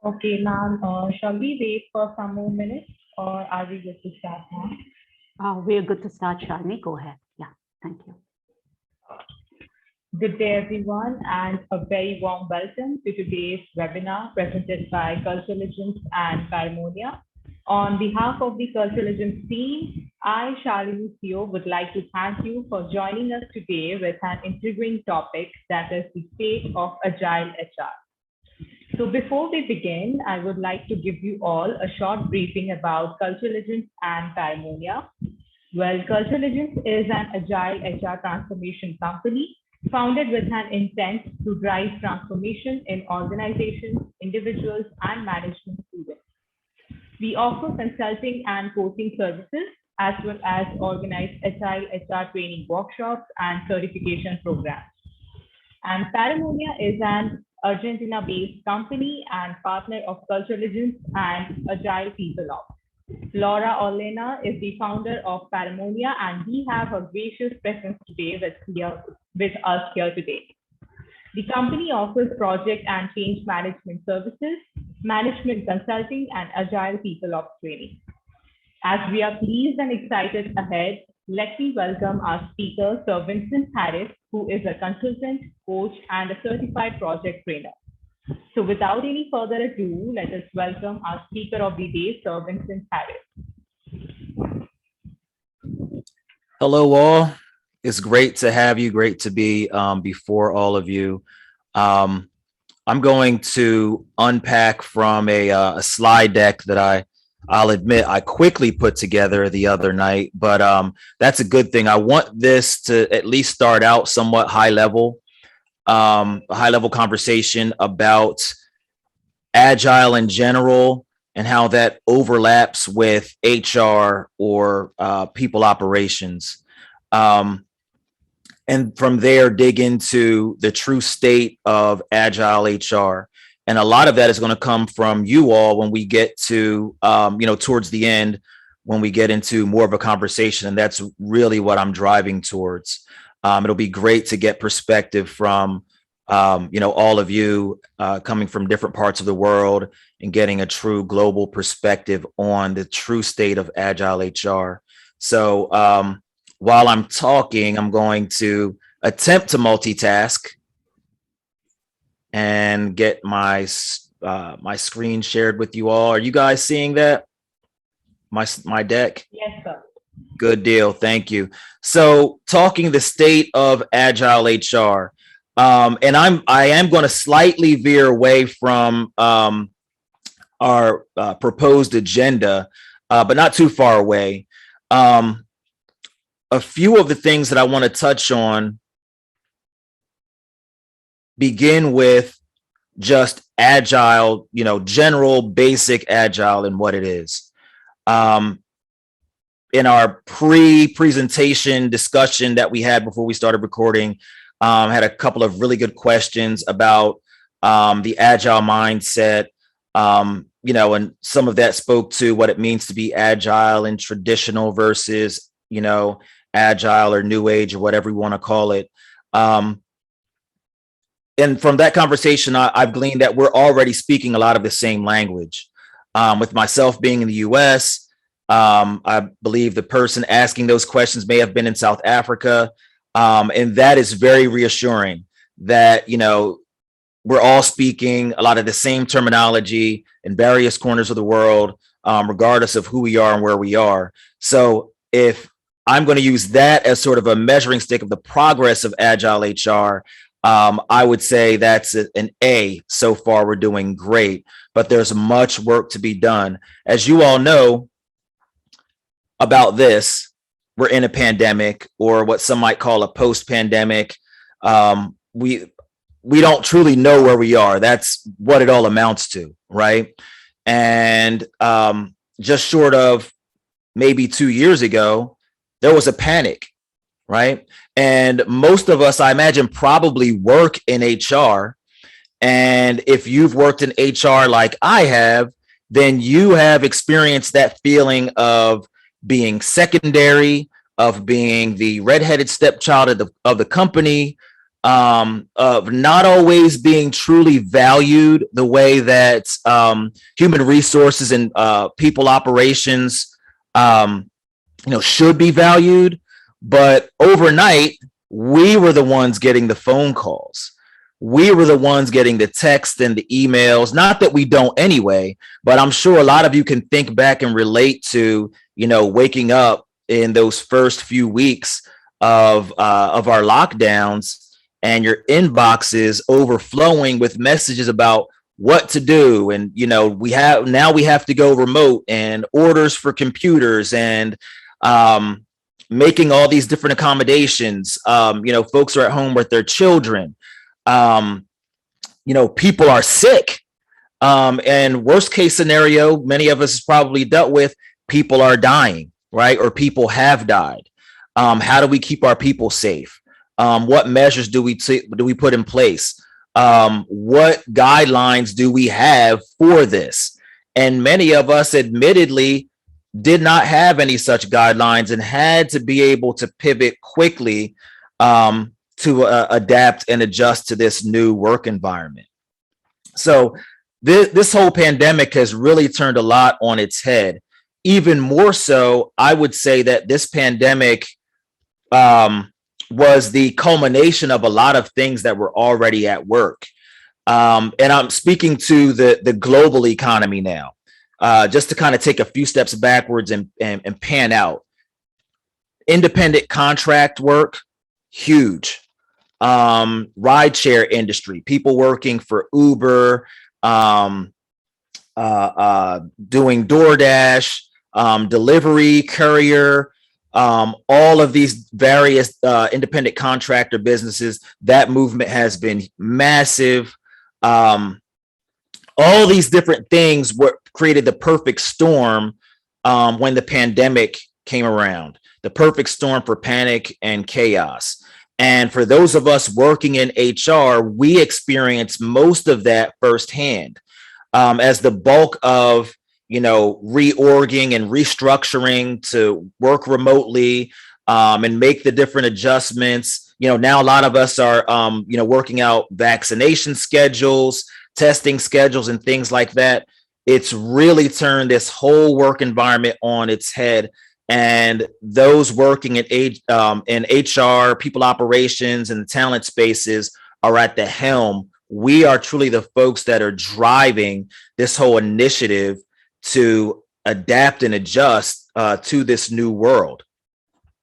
Okay, ma'am, shall we wait for some more minutes or are we good to start now? We're good to start, Shalini. Go ahead. Yeah, thank you. Good day, everyone, and a very warm welcome to today's webinar presented by Cultural Agents and Parmonia. On behalf of the Cultural Agents team, I, Shalini CEO, would like to thank you for joining us today with an intriguing topic that is the state of Agile HR. So before we begin, I would like to give you all a short briefing about Cultural Agents and Parmonia. Well, Cultural Agents is an agile HR transformation company founded with an intent to drive transformation in organizations, individuals, and management students. We offer consulting and coaching services as well as organize agile HR training workshops and certification programs. And Paramonia is an Argentina-based company and partner of Cultural Agents and Agile People Ops. Laura Olena is the founder of Parmonia, and we have her gracious presence today with us here today. The company offers project and change management services, management consulting, and agile people ops training. As we are pleased and excited ahead, let me welcome our speaker, Sir Vincent Harris, who is a consultant, coach, and a certified project trainer. So without any further ado, let us welcome our speaker of the day, Sir Vincent Harris. Hello, all. It's great to have you. Great to be before all of you. I'm going to unpack from a slide deck that I'll admit I quickly put together the other night, but that's a good thing. I want this to at least start out somewhat high level, a high level conversation about Agile in general and how that overlaps with HR or people operations. And from there, dig into the true state of Agile HR. And a lot of that is going to come from you all when we get to, towards the end, when we get into more of a conversation. And that's really what I'm driving towards. It'll be great to get perspective from, all of you coming from different parts of the world and getting a true global perspective on the true state of Agile HR. So while I'm talking, I'm going to attempt to multitask and get my screen shared with you all. Are you guys seeing that? My deck? Yes, sir. Good deal. Thank you. So talking the state of Agile HR. And I am going to slightly veer away from our proposed agenda, but not too far away. A few of the things that I want to touch on begin with just Agile, general basic Agile and what it is. In our pre-presentation discussion that we had before we started recording, had a couple of really good questions about the Agile mindset, and some of that spoke to what it means to be Agile and traditional versus, Agile or New Age or whatever we want to call it. And from that conversation, I've gleaned that we're already speaking a lot of the same language. With myself being in the US, I believe the person asking those questions may have been in South Africa. And that is very reassuring that, we're all speaking a lot of the same terminology in various corners of the world, regardless of who we are and where we are. So if I'm going to use that as sort of a measuring stick of the progress of Agile HR, I would say that's an A. So far, we're doing great, but there's much work to be done. As you all know about this, we're in a pandemic, or what some might call a post-pandemic. We don't truly know where we are. That's what it all amounts to, right? And just short of maybe 2 years ago, there was a panic, right? And most of us, I imagine, probably work in HR. And if you've worked in HR like I have, then you have experienced that feeling of being secondary, of being the redheaded stepchild of the company, of not always being truly valued the way that human resources and people operations should be valued. But overnight, we were the ones getting the phone calls. We were the ones getting the text and the emails. Not that we don't anyway, but I'm sure a lot of you can think back and relate to, waking up in those first few weeks of our lockdowns, and your inbox is overflowing with messages about what to do. And, we have to go remote, and orders for computers, and making all these different accommodations. Folks are at home with their children. People are sick. And worst case scenario, many of us has probably dealt with, people are dying, right? Or people have died. How do we keep our people safe? What measures do we put in place? What guidelines do we have for this? And many of us admittedly did not have any such guidelines and had to be able to pivot quickly to adapt and adjust to this new work environment. So this whole pandemic has really turned a lot on its head. Even more so, I would say that this pandemic was the culmination of a lot of things that were already at work. And I'm speaking to the global economy now, just to kind of take a few steps backwards and pan out. Independent contract work, huge. Rideshare industry, people working for Uber, doing DoorDash, delivery, courier, all of these various independent contractor businesses. That movement has been massive. All these different things created the perfect storm when the pandemic came around, the perfect storm for panic and chaos. And for those of us working in HR, we experienced most of that firsthand, as the bulk of, reorging and restructuring to work remotely and make the different adjustments. Now a lot of us are, working out vaccination schedules, testing schedules, and things like that. It's really turned this whole work environment on its head. And those working in HR, people operations, and the talent spaces are at the helm. We are truly the folks that are driving this whole initiative to adapt and adjust to this new world.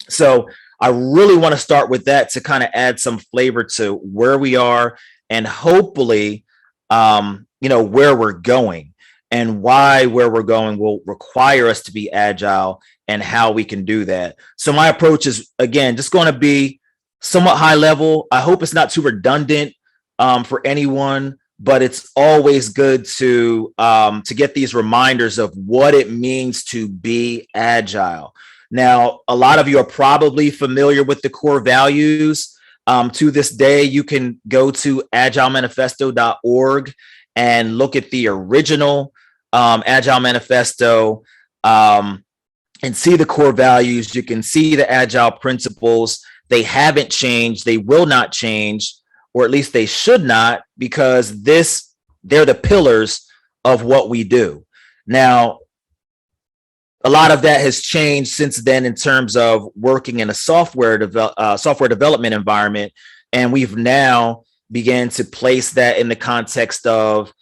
So I really want to start with that to kind of add some flavor to where we are, and hopefully, where we're going, and why where we're going will require us to be agile, and how we can do that. So my approach is, again, just going to be somewhat high level. I hope it's not too redundant for anyone, but it's always good to get these reminders of what it means to be agile. Now, a lot of you are probably familiar with the core values. To this day, you can go to agilemanifesto.org and look at the original Agile Manifesto, and see the core values. You can see the agile principles. They haven't changed. They will not change, or at least they should not, because they're the pillars of what we do. Now, a lot of that has changed since then in terms of working in a software development environment, and we've now began to place that in the context of,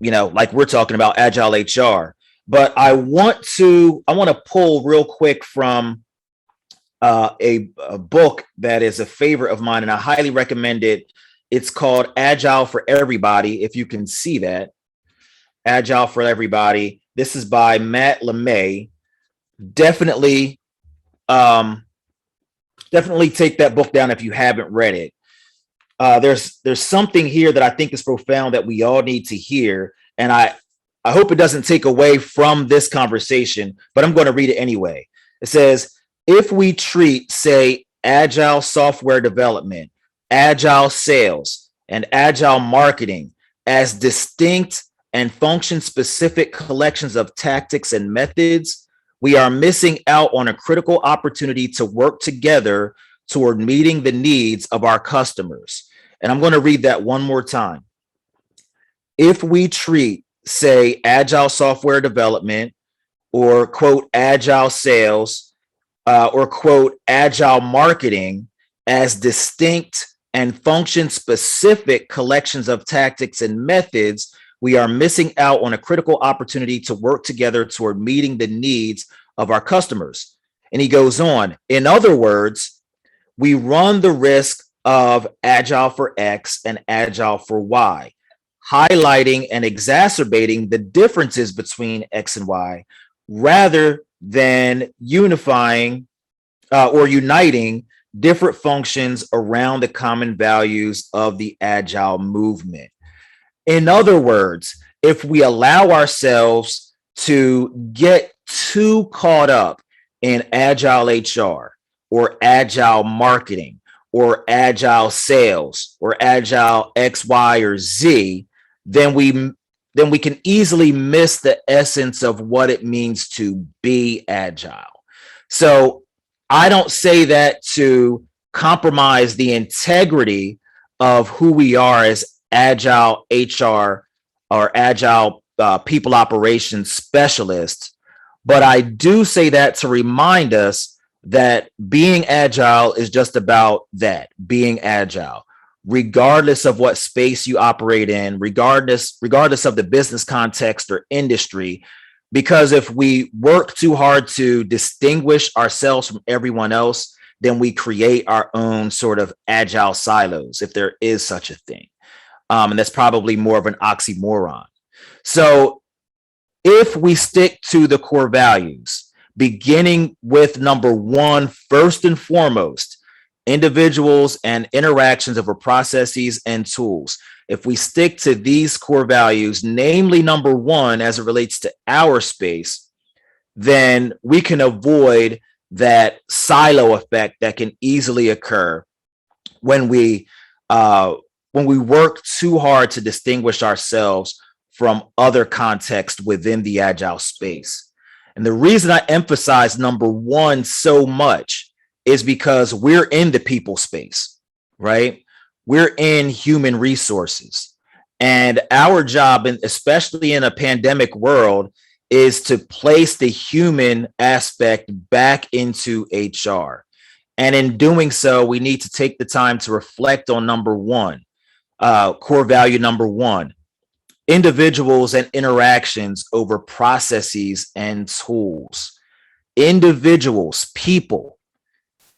like we're talking about Agile HR. But I want to pull real quick from a book that is a favorite of mine, and I highly recommend it. It's called Agile for Everybody. If you can see that, Agile for Everybody. This is by Matt LeMay. Definitely take that book down if you haven't read it. There's something here that I think is profound that we all need to hear, and I hope it doesn't take away from this conversation, but I'm going to read it anyway. It says, if we treat, say, agile software development, agile sales, and agile marketing as distinct and function-specific collections of tactics and methods, we are missing out on a critical opportunity to work together toward meeting the needs of our customers. And I'm going to read that one more time. If we treat, say, agile software development or quote, agile sales or quote, agile marketing as distinct and function specific collections of tactics and methods, we are missing out on a critical opportunity to work together toward meeting the needs of our customers. And he goes on, in other words, we run the risk of agile for X and agile for Y, highlighting and exacerbating the differences between X and Y rather than unifying or uniting different functions around the common values of the agile movement. In other words, if we allow ourselves to get too caught up in agile HR or agile marketing or agile sales or agile X, Y, or Z, then we can easily miss the essence of what it means to be agile. So I don't say that to compromise the integrity of who we are as agile HR or agile people operations specialists, but I do say that to remind us that being agile is just about that, being agile, regardless of what space you operate in, regardless of the business context or industry. Because if we work too hard to distinguish ourselves from everyone else, then we create our own sort of agile silos, if there is such a thing. And that's probably more of an oxymoron. So if we stick to the core values, beginning with number one, first and foremost, individuals and interactions over processes and tools. If we stick to these core values, namely number one, as it relates to our space, then we can avoid that silo effect that can easily occur when we work too hard to distinguish ourselves from other contexts within the agile space. And the reason I emphasize number one so much is because we're in the people space, right? We're in human resources. And our job, especially in a pandemic world, is to place the human aspect back into HR. And in doing so, we need to take the time to reflect on number one, core value number one, individuals and interactions over processes and tools. Individuals, people,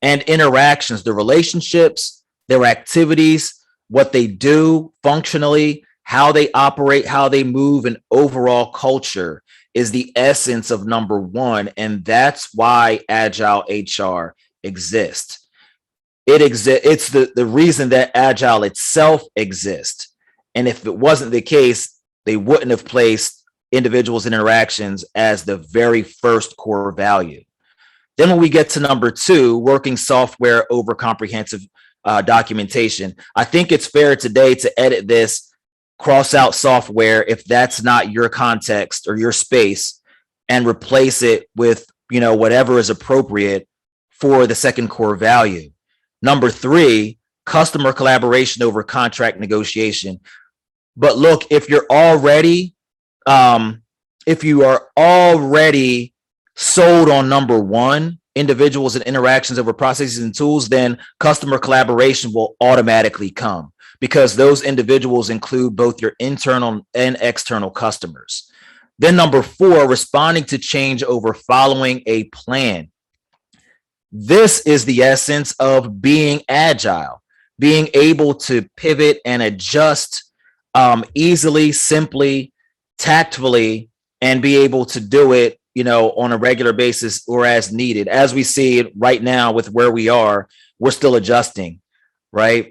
and interactions, the relationships, their activities, what they do functionally, how they operate, how they move, and overall culture is the essence of number one. And that's why Agile HR exists. It's the reason that Agile itself exists. And if it wasn't the case, they wouldn't have placed individuals and interactions as the very first core value. Then when we get to number two, working software over comprehensive documentation, I think it's fair today to edit this, cross out software if that's not your context or your space, and replace it with, whatever is appropriate for the second core value. Number three, customer collaboration over contract negotiation. But look, if you are already sold on number one, individuals and interactions over processes and tools, then customer collaboration will automatically come, because those individuals include both your internal and external customers. Then number four, responding to change over following a plan. This is the essence of being agile, being able to pivot and adjust easily, simply, tactfully, and be able to do it, on a regular basis or as needed. As we see it right now with where we are, we're still adjusting, right?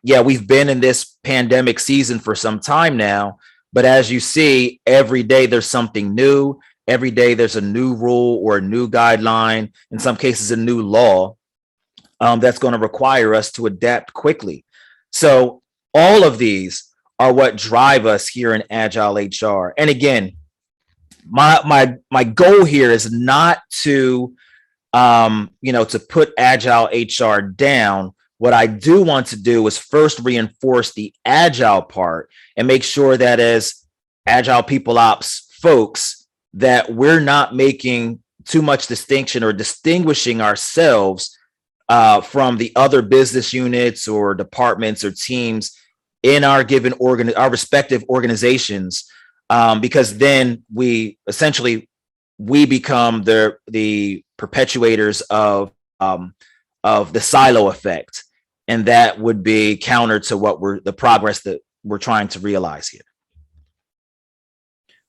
We've been in this pandemic season for some time now, but as you see, every day there's something new. Every day there's a new rule or a new guideline, in some cases, a new law that's going to require us to adapt quickly. So all of these are what drive us here in Agile HR. And again, my goal here is not to to put Agile HR down. What I do want to do is first reinforce the Agile part and make sure that as Agile People Ops folks, that we're not making too much distinction or distinguishing ourselves from the other business units or departments or teams in our given our respective organizations, because then we become the perpetuators of the silo effect, and that would be counter to the progress that we're trying to realize here.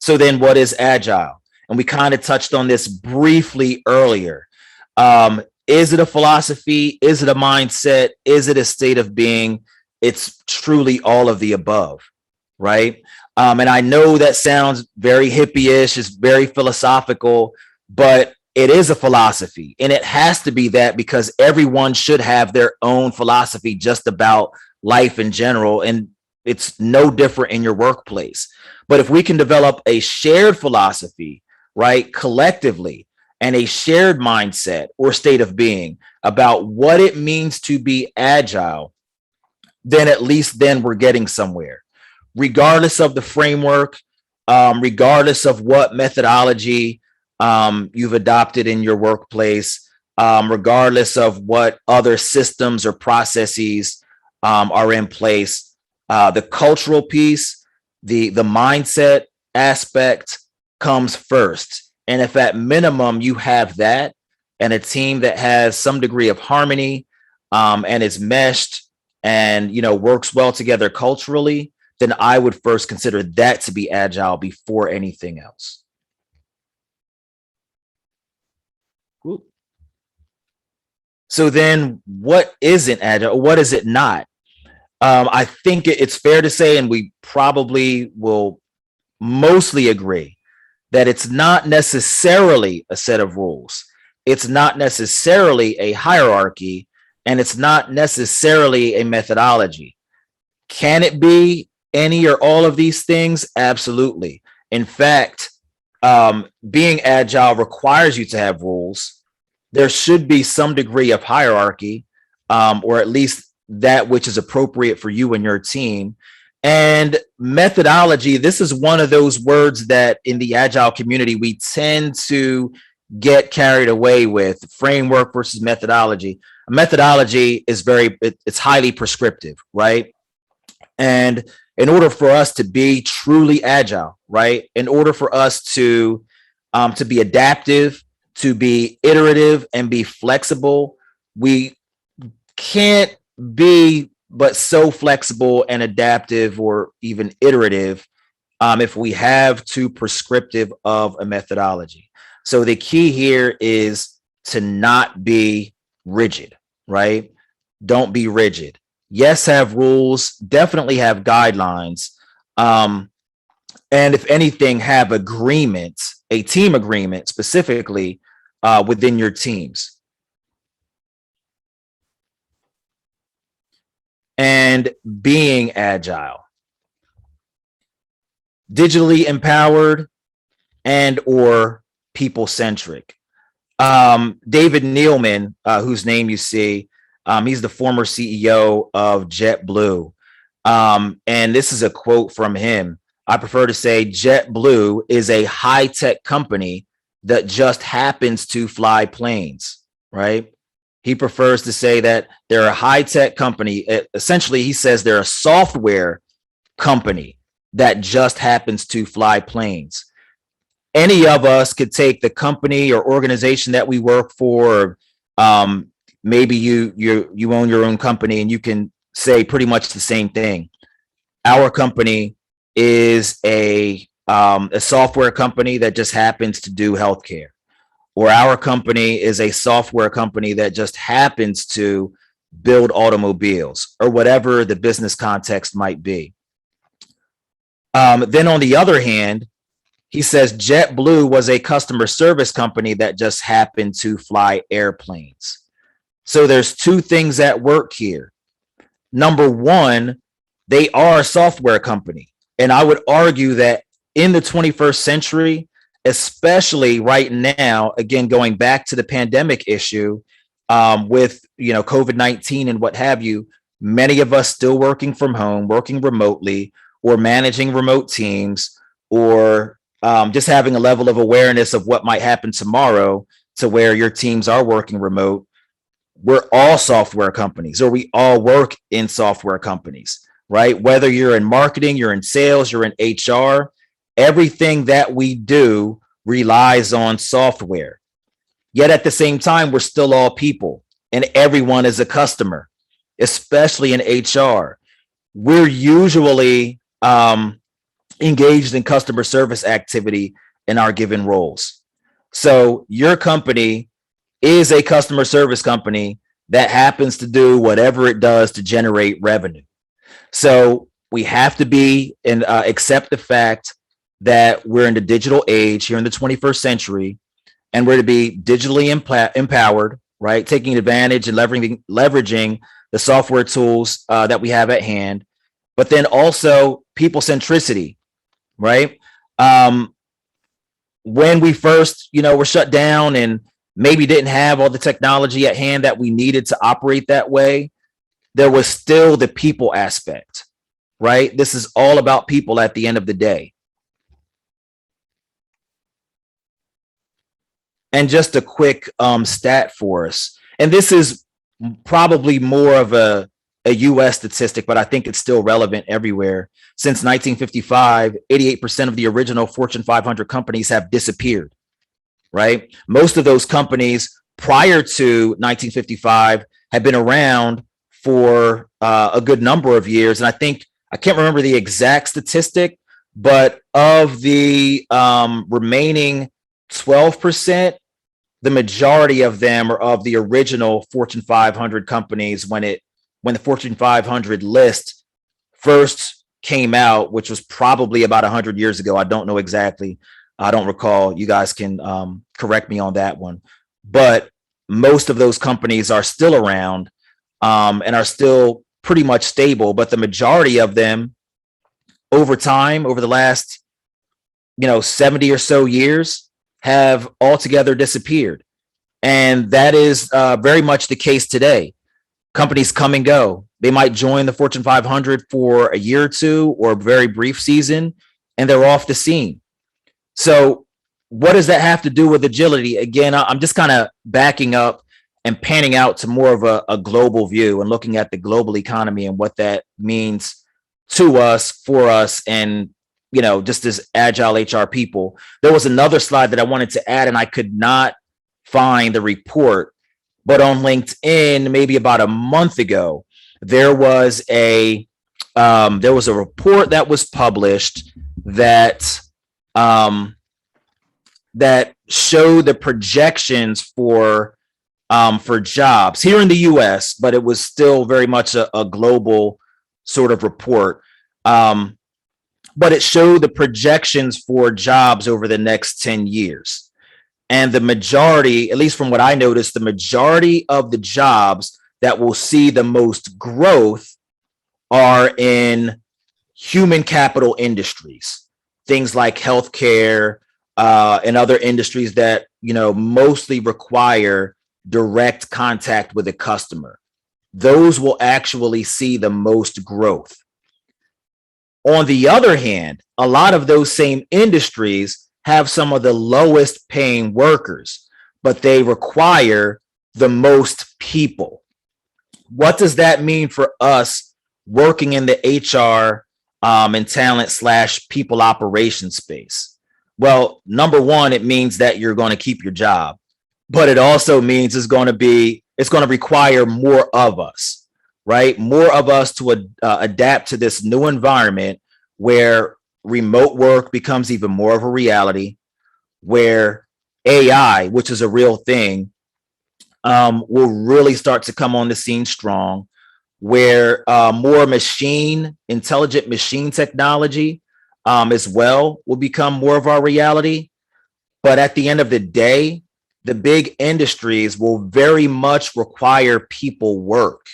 So then, what is Agile? And we kind of touched on this briefly earlier. Is it a philosophy? Is it a mindset? Is it a state of being? It's truly all of the above, right? And I know that sounds very hippie-ish, it's very philosophical, but it is a philosophy, and it has to be that because everyone should have their own philosophy just about life in general, and it's no different in your workplace. But if we can develop a shared philosophy, right, collectively, and a shared mindset or state of being about what it means to be agile, then at least then we're getting somewhere, regardless of the framework, regardless of what methodology you've adopted in your workplace, regardless of what other systems or processes are in place. The cultural piece, the mindset aspect comes first. And if at minimum you have that and a team that has some degree of harmony and is meshed and works well together culturally, then I would first consider that to be agile before anything else. Cool. So then what isn't agile? What is it not? I think it's fair to say, and we probably will mostly agree, that it's not necessarily a set of rules. It's not necessarily a hierarchy, and it's not necessarily a methodology. Can it be any or all of these things? Absolutely. In fact, being agile requires you to have rules. There should be some degree of hierarchy, or at least that which is appropriate for you and your team. And methodology, this is one of those words that in the agile community, we tend to get carried away with. Framework versus methodology. A methodology is it's highly prescriptive, right? And in order for us to be truly agile, right? In order for us to be adaptive, to be iterative and be flexible, we can't be but so flexible and adaptive or even iterative if we have too prescriptive of a methodology. So the key here is to not be rigid, right? Don't be rigid. Yes, have rules, definitely have guidelines. And if anything, have agreements, a team agreement specifically within your teams. And being agile, digitally empowered and or people-centric. David Neilman, whose name you see, he's the former CEO of JetBlue. And this is a quote from him. I prefer to say JetBlue is a high-tech company that just happens to fly planes, right? He prefers to say that they're a high-tech company. Essentially, he says they're a software company that just happens to fly planes. Any of us could take the company or organization that we work for. Maybe you own your own company and you can say pretty much the same thing. Our company is a software company that just happens to do healthcare. Or our company is a software company that just happens to build automobiles, or whatever the business context might be. Then on the other hand, he says JetBlue was a customer service company that just happened to fly airplanes. So there's two things at work here. Number one, they are a software company. And I would argue that in the 21st century, especially right now, again, going back to the pandemic issue, with, COVID-19 and what have you, many of us still working from home, working remotely, or managing remote teams, or just having a level of awareness of what might happen tomorrow to where your teams are working remote. We're all software companies, or we all work in software companies, right? Whether you're in marketing, you're in sales, you're in HR, everything that we do relies on software. Yet at the same time, we're still all people, and everyone is a customer, especially in HR. We're usually engaged in customer service activity in our given roles. So your company is a customer service company that happens to do whatever it does to generate revenue. So we have to be and accept the fact that we're in the digital age here in the 21st century, and we're to be digitally empowered, right? Taking advantage and leveraging the software tools that we have at hand, but then also people centricity, right? When we first, were shut down and maybe didn't have all the technology at hand that we needed to operate that way, there was still the people aspect, right? This is all about people at the end of the day. And just a quick stat for us, and this is probably more of a US statistic, but I think it's still relevant everywhere. Since 1955, 88% of the original Fortune 500 companies have disappeared, right? Most of those companies prior to 1955 had been around for a good number of years. And I can't remember the exact statistic, but of the remaining 12%, the majority of them are of the original Fortune 500 companies when the Fortune 500 list first came out, which was probably about 100 years ago. I don't know exactly. I don't recall. You guys can correct me on that one. But most of those companies are still around and are still pretty much stable. But the majority of them over time, over the last 70 or so years, have altogether disappeared. And that is very much the case today. Companies come and go. They might join the Fortune 500 for a year or two or a very brief season, and they're off the scene. So what does that have to do with agility? Again, I'm just kind of backing up and panning out to more of a global view and looking at the global economy and what that means to us, for us, and just as agile HR people. There was another slide that I wanted to add, and I could not find the report, but on LinkedIn, maybe about a month ago, there was a report that was published that that showed the projections for jobs here in the US, but it was still very much a global sort of report. But it showed the projections for jobs over the next 10 years. And the majority, at least from what I noticed, the majority of the jobs that will see the most growth are in human capital industries, things like healthcare and other industries that, mostly require direct contact with a customer. Those will actually see the most growth. On the other hand, a lot of those same industries have some of the lowest paying workers, but they require the most people. What does that mean for us working in the HR and talent / people operations space? Well, number one, it means that you're going to keep your job, but it also means it's going to require more of us, right? More of us to adapt to this new environment where remote work becomes even more of a reality, where AI, which is a real thing, will really start to come on the scene strong, where more intelligent machine technology as well will become more of our reality. But at the end of the day, the big industries will very much require people work.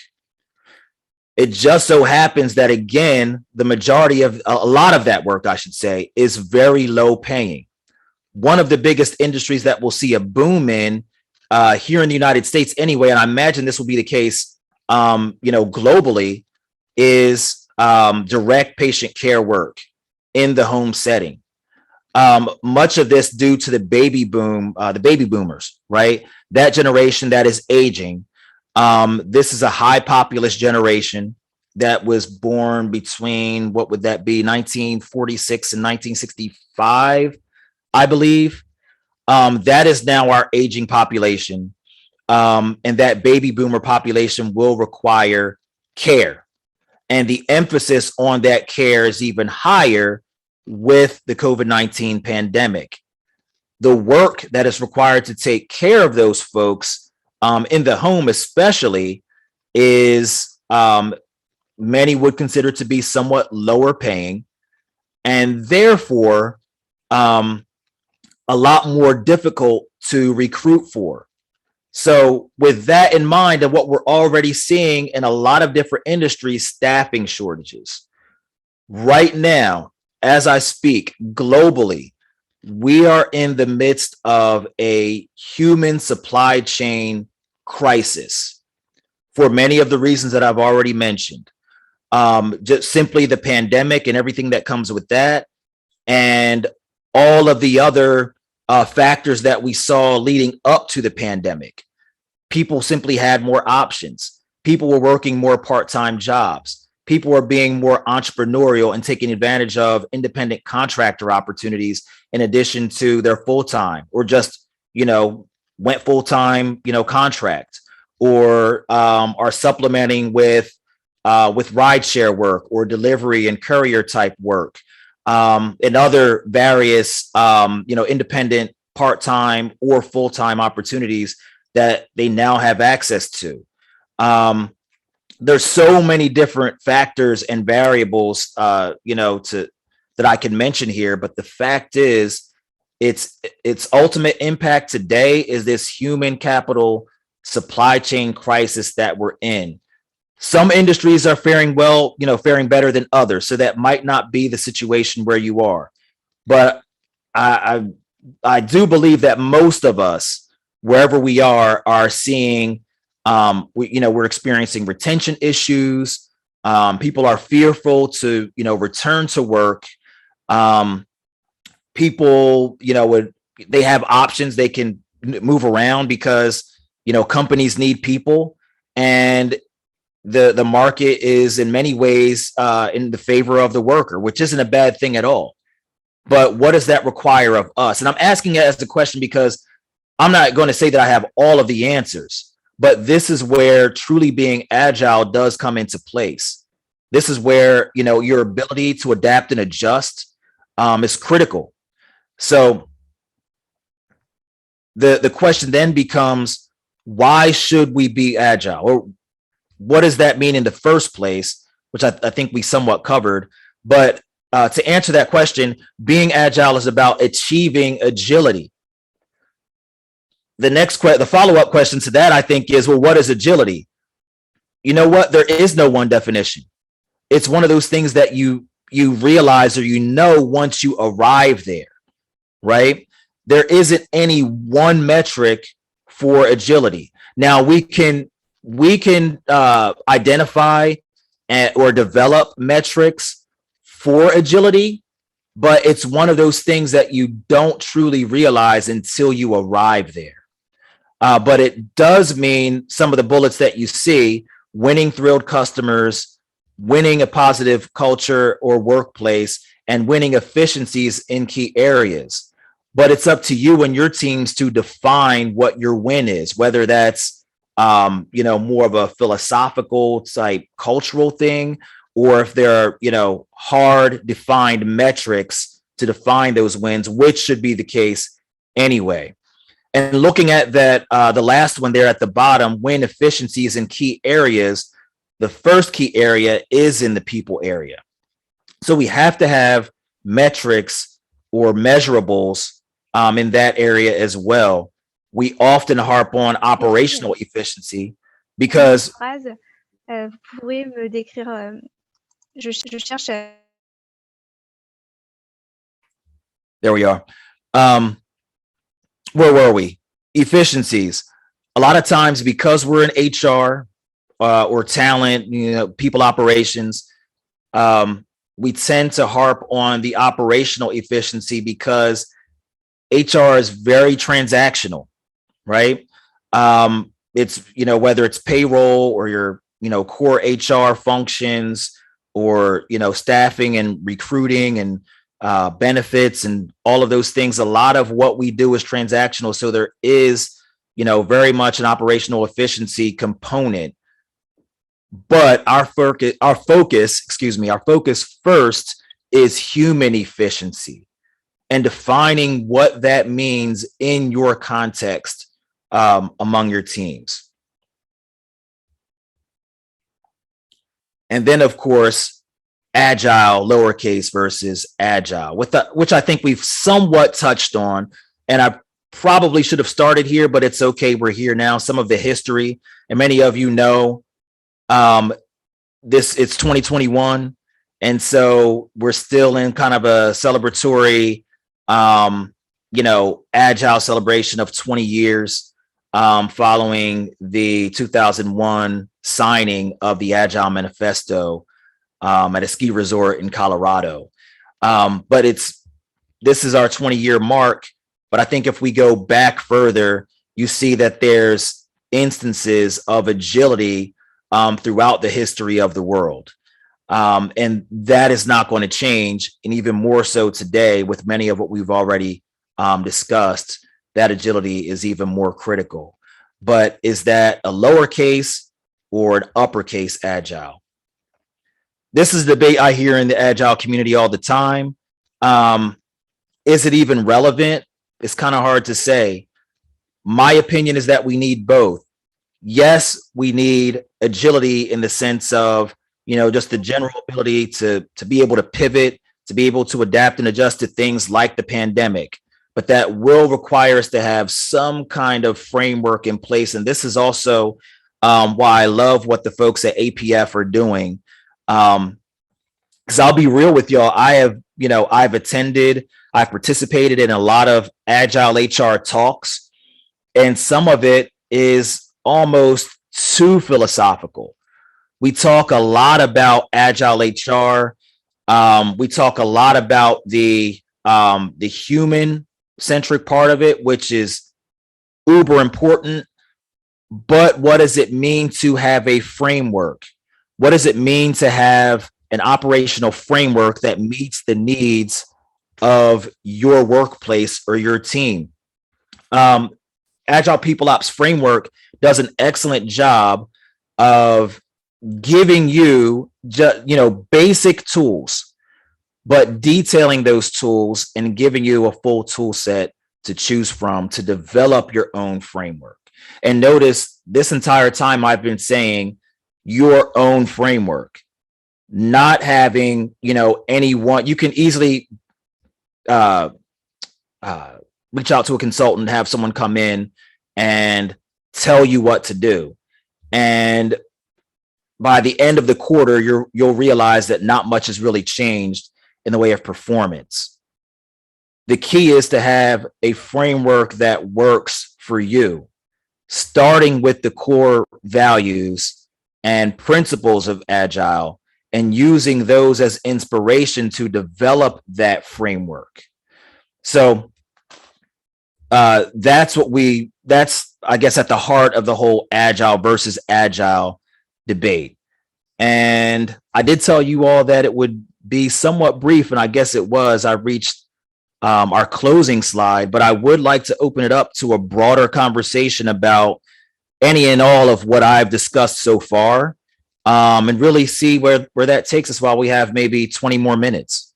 It just so happens that, again, the majority of a lot of that work, I should say, is very low paying. one of the biggest industries that we'll see a boom in here in the United States anyway, and I imagine this will be the case, globally, is direct patient care work in the home setting. Much of this due to the baby boom, the baby boomers, right? That generation that is aging. This is a high populous generation that was born between, what would that be, 1946 and 1965, I believe. That is now our aging population. And that baby boomer population will require care. And the emphasis on that care is even higher with the COVID-19 pandemic. The work that is required to take care of those folks in the home especially is many would consider to be somewhat lower paying, and therefore a lot more difficult to recruit for. So with that in mind, and what we're already seeing in a lot of different industries, staffing shortages. Right now, as I speak, globally, we are in the midst of a human supply chain crisis for many of the reasons that I've already mentioned. Just simply the pandemic and everything that comes with that, and all of the other factors that we saw leading up to the pandemic. People simply had more options. People were working more part-time jobs. People were being more entrepreneurial and taking advantage of independent contractor opportunities in addition to their full-time, or just, went full-time, contract, or are supplementing with rideshare work or delivery and courier type work, and other various, independent part-time or full-time opportunities that they now have access to. There's so many different factors and variables, that I can mention here, but the fact is, its ultimate impact today is this human capital supply chain crisis that we're in. Some industries are faring well, faring better than others. So that might not be the situation where you are. But I do believe that most of us, wherever we are seeing, we're experiencing retention issues. People are fearful to, return to work. People, they have options. They can move around because, companies need people, and the market is in many ways in the favor of the worker, which isn't a bad thing at all. But what does that require of us? And I'm asking it as a question because I'm not going to say that I have all of the answers, but this is where truly being agile does come into place. This is where, your ability to adapt and adjust is critical. So the question then becomes, why should we be agile? Or what does that mean in the first place? Which I think we somewhat covered. But to answer that question, being agile is about achieving agility. The follow-up question to that, I think, is, well, what is agility? You know what? There is no one definition. It's one of those things that you realize, or once you arrive there, right? There isn't any one metric for agility. Now we can identify or develop metrics for agility, but it's one of those things that you don't truly realize until you arrive there. But it does mean some of the bullets that you see: winning thrilled customers, winning a positive culture or workplace, and winning efficiencies in key areas. But it's up to you and your teams to define what your win is, whether that's more of a philosophical type cultural thing, or if there are, hard defined metrics to define those wins, which should be the case anyway. And looking at that, the last one there at the bottom, win efficiencies in key areas, the first key area is in the people area. So we have to have metrics or measurables in that area as well. We often harp on operational efficiency because phrase, vous pourriez me décrire, je cherche there we are. where were we? Efficiencies. A lot of times, because we're in HR or talent, people operations, we tend to harp on the operational efficiency because HR is very transactional, right? It's, whether it's payroll or your, core HR functions or, staffing and recruiting and benefits and all of those things. A lot of what we do is transactional. So there is, very much an operational efficiency component. But our focus first is human efficiency and defining what that means in your context among your teams. And then, of course, agile, lowercase versus agile, which I think we've somewhat touched on. And I probably should have started here, but it's okay. We're here now. Some of the history, and many of you know, it's 2021. And so we're still in kind of a celebratory, agile celebration of 20 years following the 2001 signing of the Agile Manifesto at a ski resort in Colorado. But this is our 20-year mark. But I think if we go back further, you see that there's instances of agility throughout the history of the world. And that is not going to change. And even more so today, with many of what we've already discussed, that agility is even more critical. But is that a lowercase or an uppercase agile? This is the debate I hear in the agile community all the time. Is it even relevant? It's kind of hard to say. My opinion is that we need both. Yes, we need agility in the sense of, just the general ability to be able to pivot, to be able to adapt and adjust to things like the pandemic. But that will require us to have some kind of framework in place. And this is also why I love what the folks at APF are doing. Because I'll be real with y'all, I've participated in a lot of Agile HR talks, and some of it is almost too philosophical. We talk a lot about Agile HR. We talk a lot about the human centric part of it, which is uber important. But what does it mean to have a framework? What does it mean to have an operational framework that meets the needs of your workplace or your team? Agile People Ops Framework does an excellent job of giving you basic tools, but detailing those tools and giving you a full tool set to choose from to develop your own framework. And notice this entire time I've been saying your own framework, not having, anyone. You can easily reach out to a consultant, have someone come in and tell you what to do. And by the end of the quarter, you'll realize that not much has really changed in the way of performance. The key is to have a framework that works for you, starting with the core values and principles of Agile and using those as inspiration to develop that framework. So that's I guess at the heart of the whole Agile versus Agile debate. And I did tell you all that it would be somewhat brief, and I guess it was. I reached our closing slide, but I would like to open it up to a broader conversation about any and all of what I've discussed so far, and really see where that takes us while we have maybe 20 more minutes.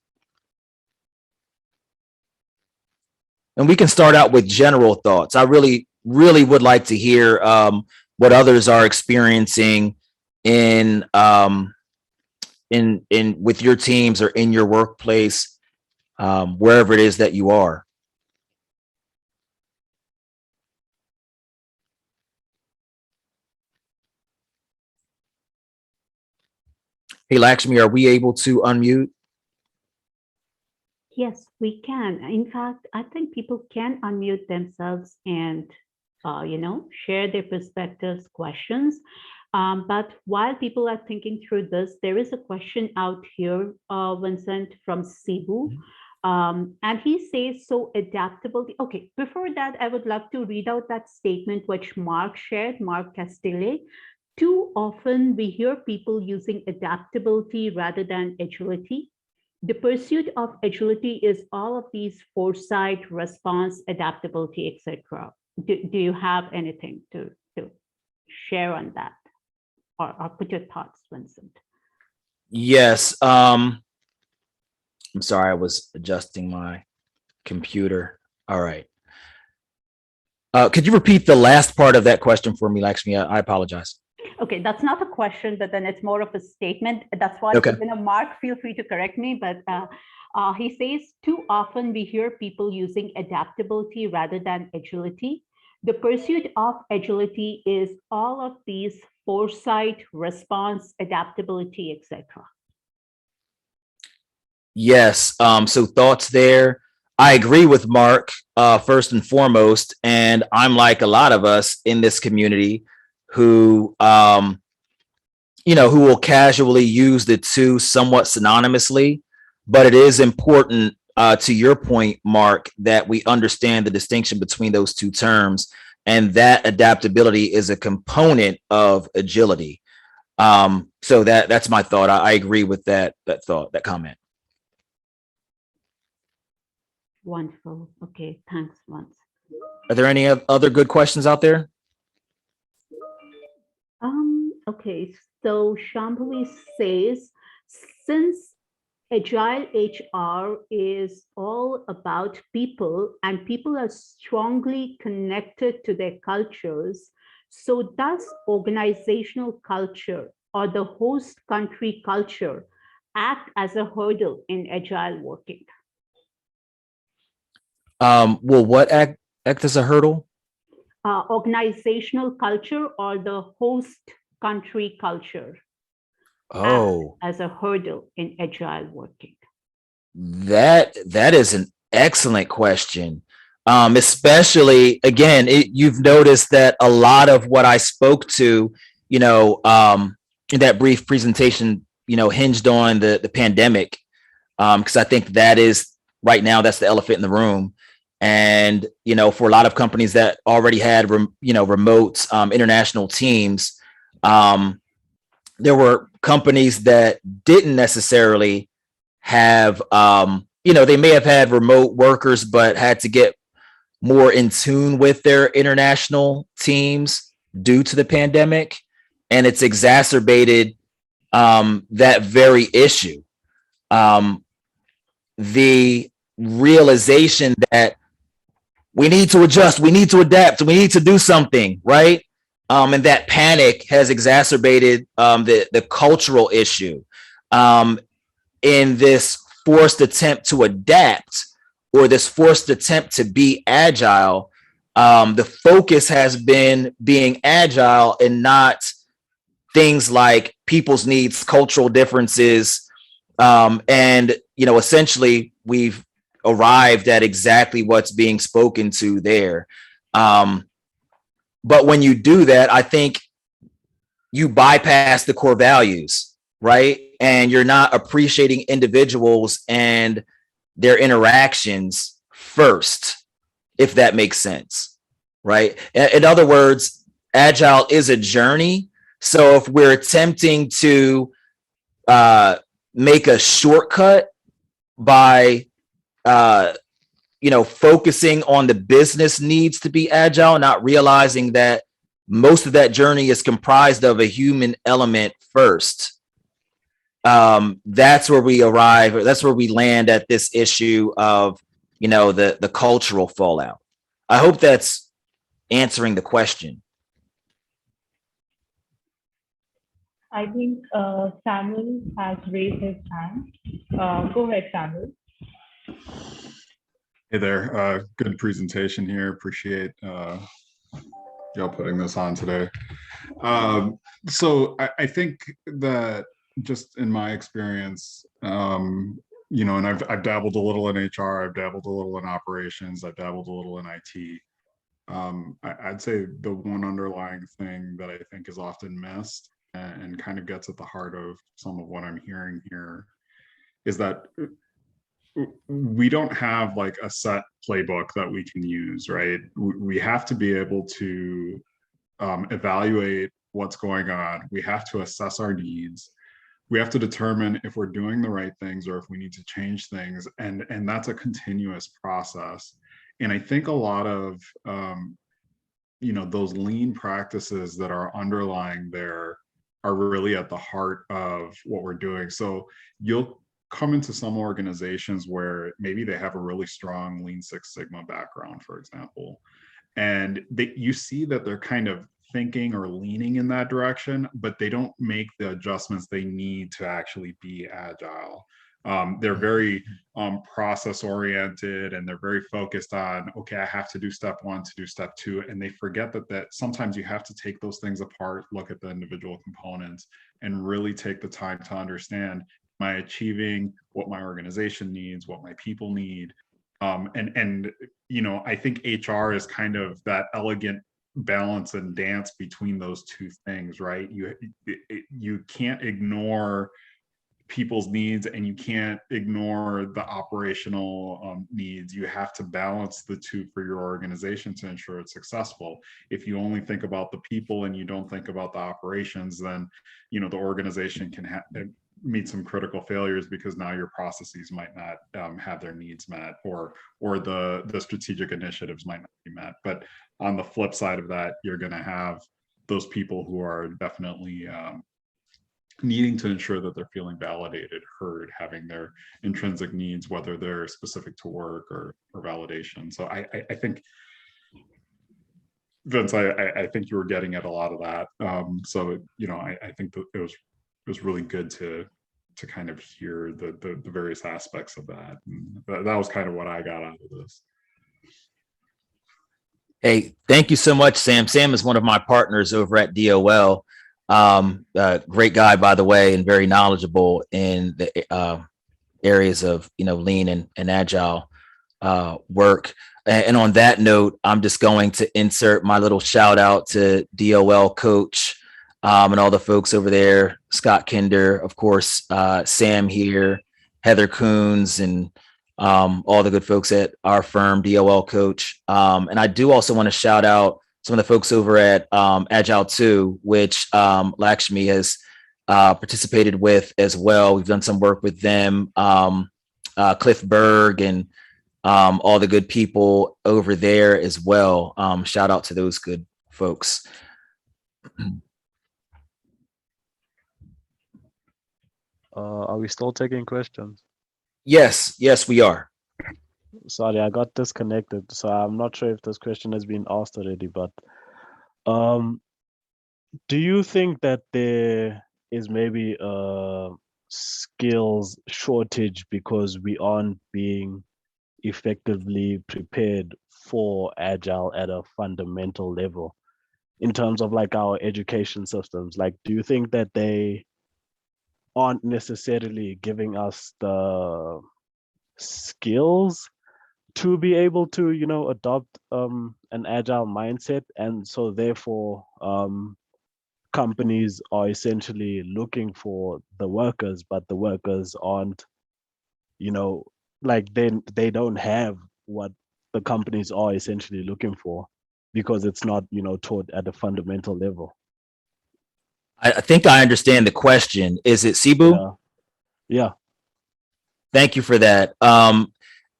And we can start out with general thoughts. I really would like to hear what others are experiencing in with your teams or in your workplace, wherever it is that you are. Hey, Lakshmi, are we able to unmute? Yes, we can. In fact, I think people can unmute themselves and, share their perspectives, questions. But while people are thinking through this, there is a question out here, Vincent, from Cebu. And he says, so adaptability. Okay, before that, I would love to read out that statement which Mark shared, Mark Castile. Too often we hear people using adaptability rather than agility. The pursuit of agility is all of these foresight, response, adaptability, etc. Do you have anything to share on that, or put your thoughts, Vincent? Yes. I'm sorry, I was adjusting my computer. All right. Could you repeat the last part of that question for me, Lakshmi? I apologize. Okay, that's not a question, but then it's more of a statement. That's what, Okay. Mark, feel free to correct me, but he says, too often we hear people using adaptability rather than agility. The pursuit of agility is all of these foresight, response, adaptability, etc. Yes. So thoughts there. I agree with Mark, first and foremost, and I'm like a lot of us in this community who, who will casually use the two somewhat synonymously, but it is important, to your point, Mark, that we understand the distinction between those two terms, and that adaptability is a component of agility. So that's my thought. I agree with that thought, that comment. Wonderful. Okay, thanks, Vance. Are there any other good questions out there? Okay, so Shambhavi says, since Agile HR is all about people and people are strongly connected to their cultures, so does organizational culture or the host country culture act as a hurdle in Agile working? Will what act as a hurdle? Organizational culture or the host country culture as a hurdle in Agile working? That is an excellent question. Especially again, you've noticed that a lot of what I spoke to, in that brief presentation, hinged on the pandemic, because I think that is right now, that's the elephant in the room. And for a lot of companies that already had remote international teams, there were companies that didn't necessarily have, they may have had remote workers, but had to get more in tune with their international teams due to the pandemic. And it's exacerbated that very issue. The realization that we need to adjust, we need to adapt, we need to do something, right? And that panic has exacerbated the cultural issue. In this forced attempt to adapt, or this forced attempt to be agile, the focus has been being agile and not things like people's needs, cultural differences, and essentially we've arrived at exactly what's being spoken to there. But when you do that, I think you bypass the core values, right? And you're not appreciating individuals and their interactions first, if that makes sense, right? In other words, Agile is a journey. So if we're attempting to make a shortcut by focusing on the business needs to be agile, not realizing that most of that journey is comprised of a human element first. That's where we arrive, that's where we land at this issue of, the cultural fallout. I hope that's answering the question. I think Samuel has raised his hand. Go ahead, Samuel. Hey there, good presentation here. Appreciate y'all putting this on today. So I think that just in my experience, you know, and I've dabbled a little in HR, I've dabbled a little in operations, I've dabbled a little in IT. I'd say the one underlying thing that I think is often missed and kind of gets at the heart of some of what I'm hearing here is that we don't have like a set playbook that we can use, right? We have to be able to evaluate what's going on. We have to assess our needs. We have to determine if we're doing the right things or if we need to change things. And that's a continuous process. And I think a lot of, you know, those lean practices that are underlying there are really at the heart of what we're doing. So you'll come into some organizations where maybe they have a really strong Lean Six Sigma background, for example, and you see that they're kind of thinking or leaning in that direction, but they don't make the adjustments they need to actually be agile. They're very process oriented, and they're very focused on, okay, I have to do step one to do step two. And they forget that sometimes you have to take those things apart, look at the individual components, and really take the time to understand, am I achieving what my organization needs, what my people need? And you know, I think HR is kind of that elegant balance and dance between those two things, right? You can't ignore people's needs, and you can't ignore the operational needs. You have to balance the two for your organization to ensure it's successful. If you only think about the people and you don't think about the operations, then, you know, the organization can meet some critical failures because now your processes might not have their needs met, or the strategic initiatives might not be met. But on the flip side of that, you're going to have those people who are definitely needing to ensure that they're feeling validated, heard, having their intrinsic needs, whether they're specific to work or validation. So I think, Vince, I think you were getting at a lot of that. So, you know, I think that it was really good to kind of hear the various aspects of that. And that was kind of what I got out of this. Hey, thank you so much, Sam. Sam is one of my partners over at DOL. Great guy, by the way, and very knowledgeable in the areas of, you know, lean and agile work. And on that note, I'm just going to insert my little shout out to DOL coach and all the folks over there, Scott Kinder, of course, Sam here, Heather Coons, and all the good folks at our firm, DOL coach. And I do also want to shout out some of the folks over at Agile 2, which Lakshmi has participated with as well. We've done some work with them, Cliff Berg, and all the good people over there as well. Shout out to those good folks. Are we still taking questions? Yes, we are. Sorry, I got disconnected, so I'm not sure if this question has been asked already, but do you think that there is maybe a skills shortage because we aren't being effectively prepared for Agile at a fundamental level in terms of like our education systems? Like, do you think that they aren't necessarily giving us the skills to be able to, you know, adopt an agile mindset, and so therefore companies are essentially looking for the workers, but the workers aren't, you know, like they don't have what the companies are essentially looking for because it's not, you know, taught at a fundamental level? I think I understand the question. Is it Sibu? Yeah. Thank you for that.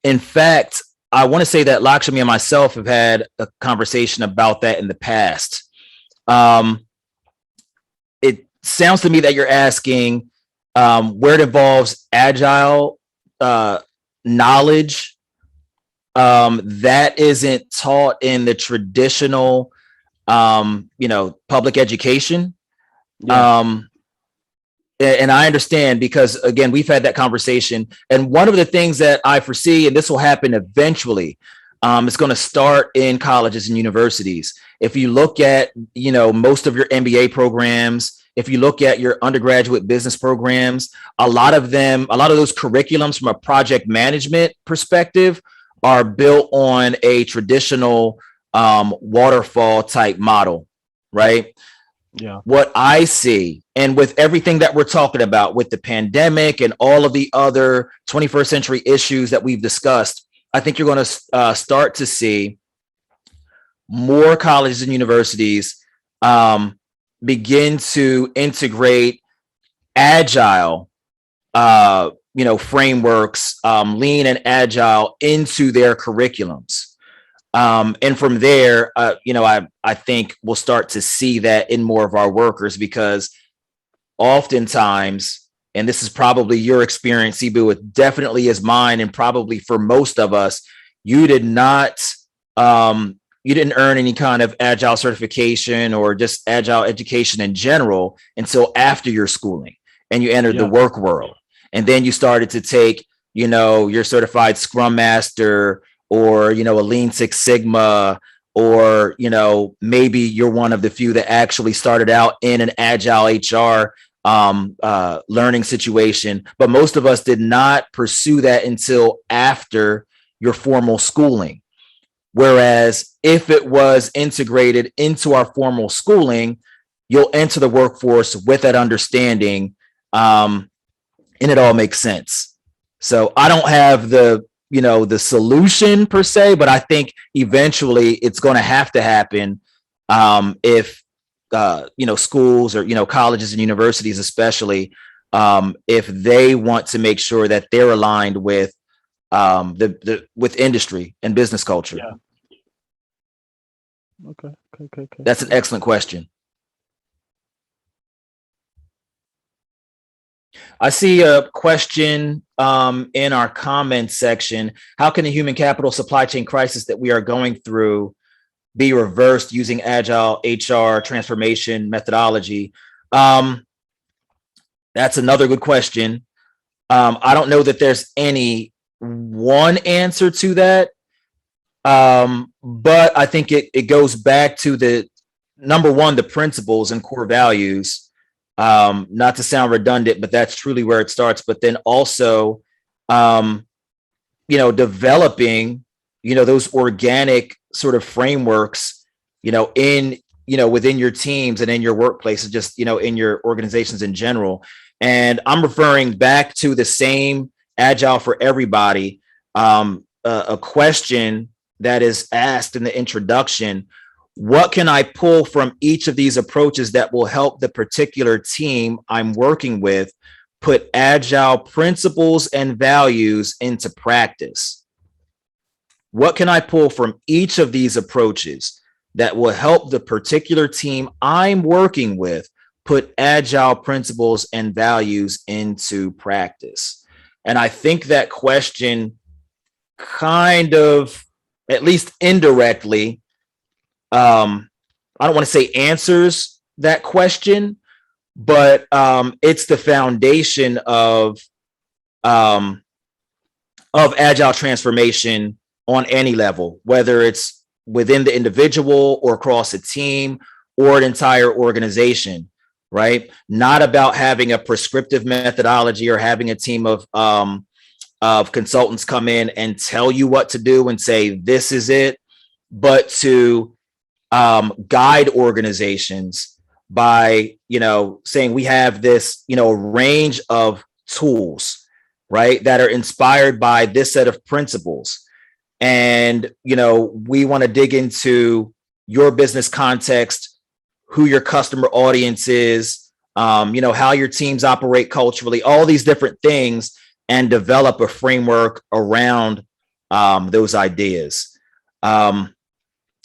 In fact, I want to say that Lakshmi and myself have had a conversation about that in the past. It sounds to me that you're asking where it involves agile knowledge that isn't taught in the traditional, you know, public education. Yeah. And I understand because, again, we've had that conversation. And one of the things that I foresee, and this will happen eventually, it's going to start in colleges and universities. If you look at, you know, most of your MBA programs, if you look at your undergraduate business programs, a lot of those curriculums from a project management perspective are built on a traditional waterfall type model, right? Yeah. What I see, and with everything that we're talking about with the pandemic and all of the other 21st century issues that we've discussed, I think you're going to start to see more colleges and universities begin to integrate agile, frameworks, lean and agile into their curriculums. And from there, I think we'll start to see that in more of our workers, because oftentimes, and this is probably your experience, Ibu, it definitely is mine, and probably for most of us, you didn't earn any kind of agile certification or just agile education in general until after your schooling and you entered the work world. And then you started to take, your certified Scrum Master, or, a Lean Six Sigma, or, maybe you're one of the few that actually started out in an Agile HR learning situation. But most of us did not pursue that until after your formal schooling. Whereas if it was integrated into our formal schooling, you'll enter the workforce with that understanding, and it all makes sense. So I don't have the solution per se, but I think eventually it's going to have to happen if schools or colleges and universities, especially if they want to make sure that they're aligned with with industry and business culture. Yeah. Okay. That's an excellent question. I see a question in our comments section. How can the human capital supply chain crisis that we are going through be reversed using Agile HR transformation methodology? That's another good question. I don't know that there's any one answer to that. But I think it goes back to the number one, the principles and core values. Not to sound redundant, but that's truly where it starts. But then also, developing, those organic sort of frameworks, within your teams and in your workplaces, just, in your organizations in general. And I'm referring back to the same Agile for Everybody, a question that is asked in the introduction. What can I pull from each of these approaches that will help the particular team I'm working with put Agile principles and values into practice? What can I pull from each of these approaches that will help the particular team I'm working with put Agile principles and values into practice? And I think that question kind of, at least indirectly, I don't want to say answers that question, but it's the foundation of Agile transformation on any level, whether it's within the individual or across a team or an entire organization, right? Not about having a prescriptive methodology or having a team of consultants come in and tell you what to do and say, this is it, but to guide organizations by, saying we have this, range of tools, right, that are inspired by this set of principles. And, we want to dig into your business context, who your customer audience is, how your teams operate culturally, all these different things, and develop a framework around those ideas.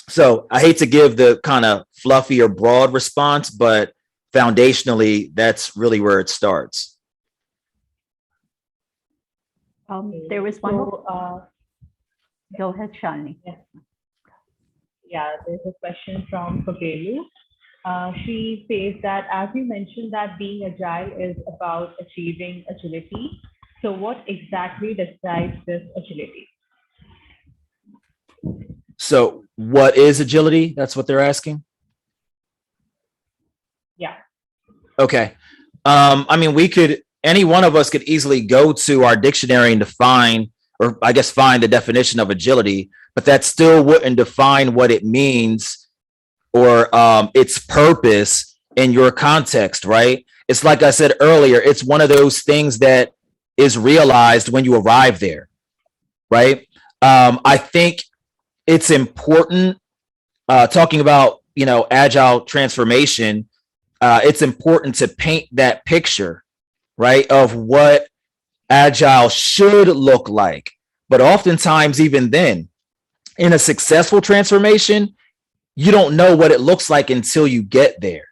So I hate to give the kind of fluffy or broad response, but foundationally, that's really where it starts. There is one more. Go ahead, Shalini. Yeah, there's a question from Kabelu. She says that, as you mentioned, that being agile is about achieving agility. So what exactly describes this agility? So what is agility? That's what they're asking? Yeah. Okay. I mean, any one of us could easily go to our dictionary and define, or I guess find the definition of agility, but that still wouldn't define what it means or its purpose in your context, right? It's like I said earlier, it's one of those things that is realized when you arrive there, right? I think it's important talking about, agile transformation. It's important to paint that picture, right, of what agile should look like. But oftentimes, even then, in a successful transformation, you don't know what it looks like until you get there.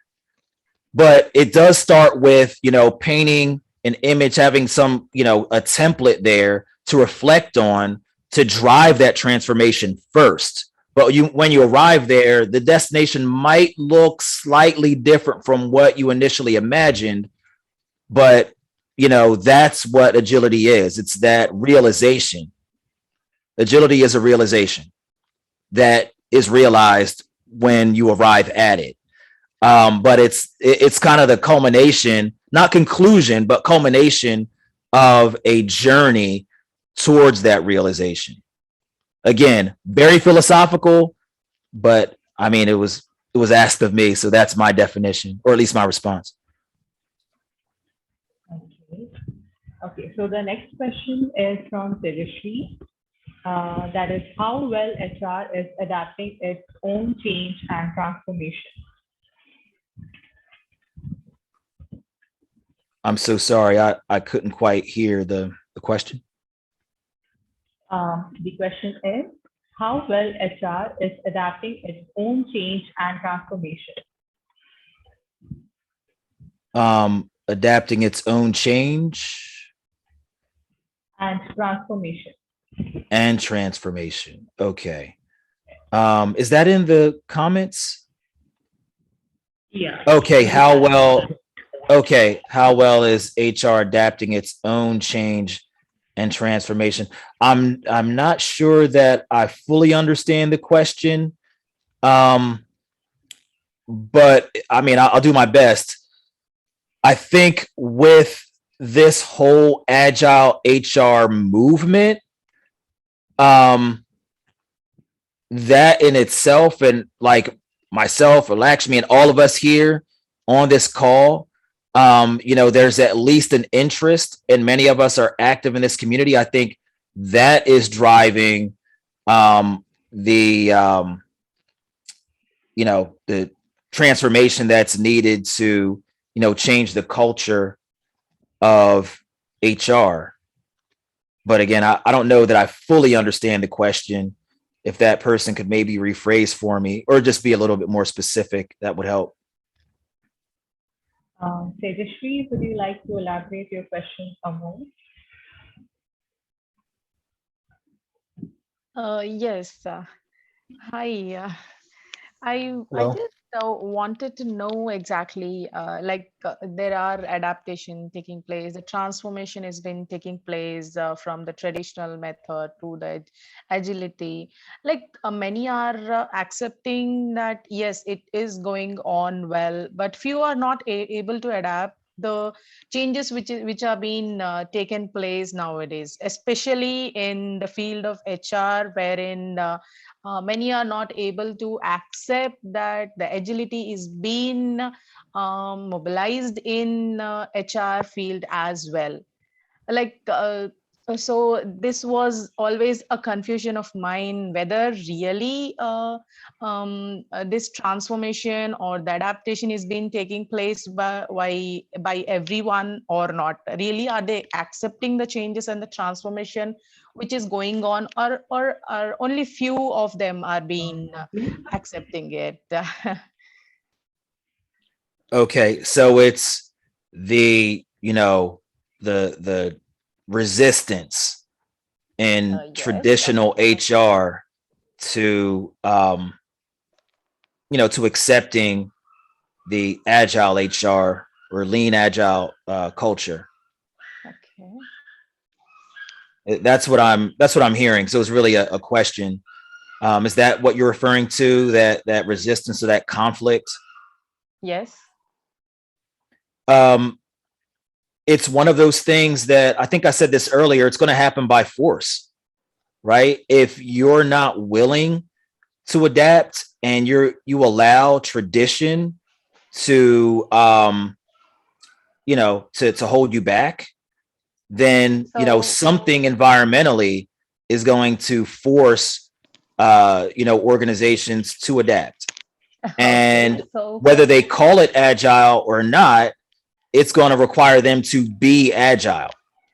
But it does start with, painting an image, having some, a template there to reflect on to drive that transformation first. But when you arrive there, the destination might look slightly different from what you initially imagined. But, that's what agility is. It's that realization. Agility is a realization that is realized when you arrive at it. But it's kind of the culmination, not conclusion, but culmination of a journey towards that realization. Again, very philosophical, but I mean, it was asked of me, so that's my definition, or at least my response. Okay. Okay. So the next question is from Tejashri. That is how well HR is adapting its own change and transformation. I'm so sorry, I couldn't quite hear the question. The question is how well HR is adapting its own change and transformation. Adapting its own change And transformation. and transformation. Okay. Is that in the comments? Yeah. Okay, how well is HR adapting its own change and transformation? I'm not sure that I fully understand the question. But I mean, I'll do my best. I think with this whole Agile HR movement, that in itself, and like myself or Lakshmi and all of us here on this call, there's at least an interest, and many of us are active in this community. I think that is driving the transformation that's needed to, change the culture of HR. But again, I don't know that I fully understand the question. If that person could maybe rephrase for me or just be a little bit more specific, that would help. Tejashri, would you like to elaborate your question a more? Yes. Hi. I Hello. just wanted to know exactly, there are adaptation taking place. The transformation has been taking place from the traditional method to the agility. Many are accepting that yes, it is going on well, but few are not able to adapt the changes which are being taken place nowadays, especially in the field of HR, wherein many are not able to accept that the agility is being mobilized in HR field as well. Like so this was always a confusion of mine, whether really this transformation or the adaptation is being taking place by everyone or not. Really, are they accepting the changes and the transformation which is going on, or are only few of them are being accepting it? Okay, so it's the the resistance in Yes. traditional HR to to accepting the agile HR or lean agile culture. Okay. That's what I'm hearing. So it's really a question. Is that what you're referring to? That resistance to that conflict? Yes. it's one of those things that I think I said this earlier, it's going to happen by force, right? If you're not willing to adapt and you allow tradition to, to hold you back, then, something environmentally is going to force, organizations to adapt. And whether they call it agile or not, it's going to require them to be agile.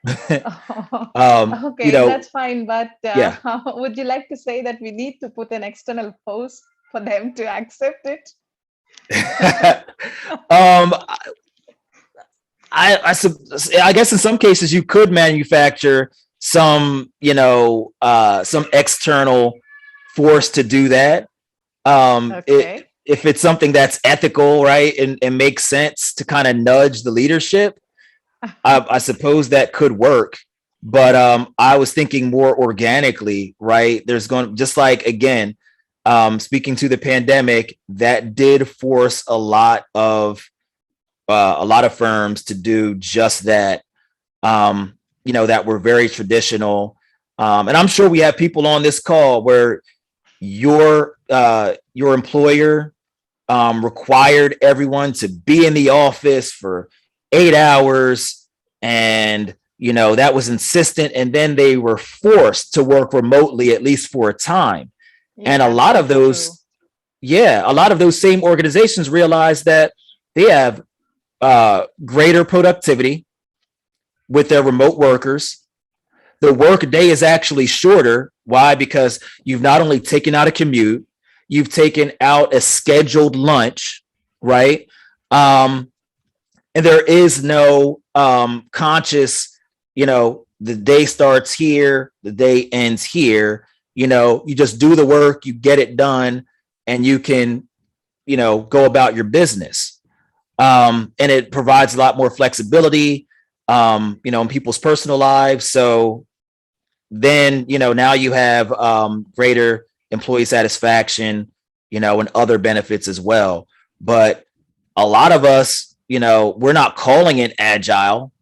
Okay, that's fine. But would you like to say that we need to put an external post for them to accept it? I guess in some cases you could manufacture some, some external force to do that. If it's something that's ethical, right, and makes sense to kind of nudge the leadership, I suppose that could work. But I was thinking more organically, right? There's going, just like, again, speaking to the pandemic, that did force a lot of firms to do just that, that were very traditional. And I'm sure we have people on this call where your employer required everyone to be in the office for 8 hours, and that was insistent, and then they were forced to work remotely, at least for a time. And a lot of those same organizations realized that they have greater productivity with their remote workers. The work day is actually shorter. Why? Because you've not only taken out a commute, you've taken out a scheduled lunch, right? And there is no conscious, the day starts here, the day ends here. You just do the work, you get it done, and you can, go about your business. And it provides a lot more flexibility, in people's personal lives. So then, now you have greater employee satisfaction, and other benefits as well. But a lot of us, we're not calling it agile,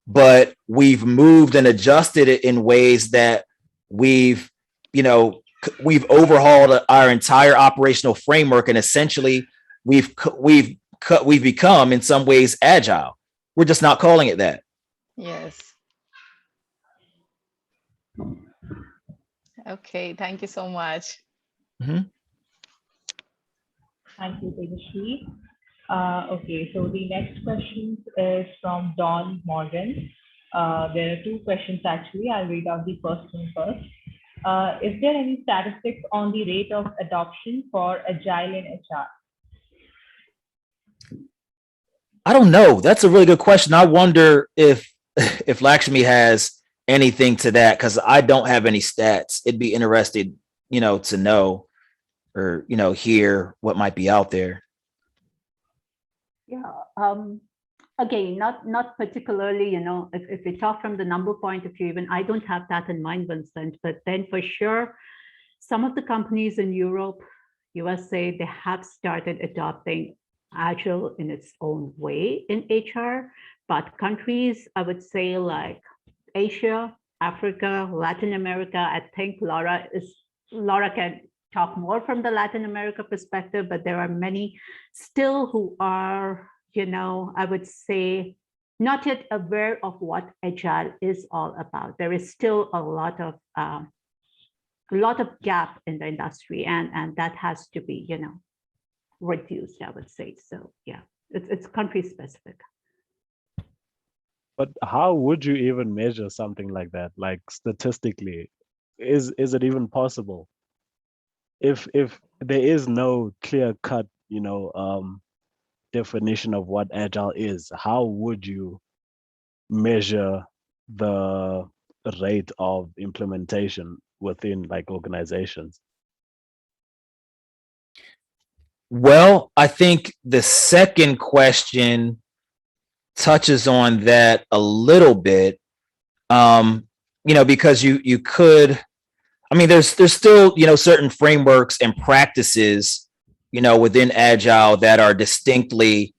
but we've moved and adjusted it in ways that we've overhauled our entire operational framework, and essentially we've become in some ways agile. We're just not calling it that. Yes. Okay, thank you so much. Mm-hmm. Thank you, Tejasvi. Okay, so the next question is from Don Morgan. There are two questions actually. I'll read out the first one first. Is there any statistics on the rate of adoption for Agile in HR? I don't know. That's a really good question. I wonder if Lakshmi has anything to that, because I don't have any stats. It'd be interesting, to know or, hear what might be out there. Yeah. Again, not particularly, if we talk from the number point of view, even I don't have that in mind, Vincent, but then for sure, some of the companies in Europe, USA, they have started adopting Agile in its own way in HR, but countries, I would say like Asia, Africa, Latin America, I think Laura can talk more from the Latin America perspective, but there are many still who are, I would say, not yet aware of what Agile is all about. There is still a lot of gap in the industry, and that has to be, reduced, I would say. So yeah, it's country specific. But how would you even measure something like that? Like statistically, is it even possible? If there is no clear cut, definition of what Agile is, how would you measure the rate of implementation within like organizations? Well, I think the second question touches on that a little bit, because you could, there's still, certain frameworks and practices, within Agile that are distinctly,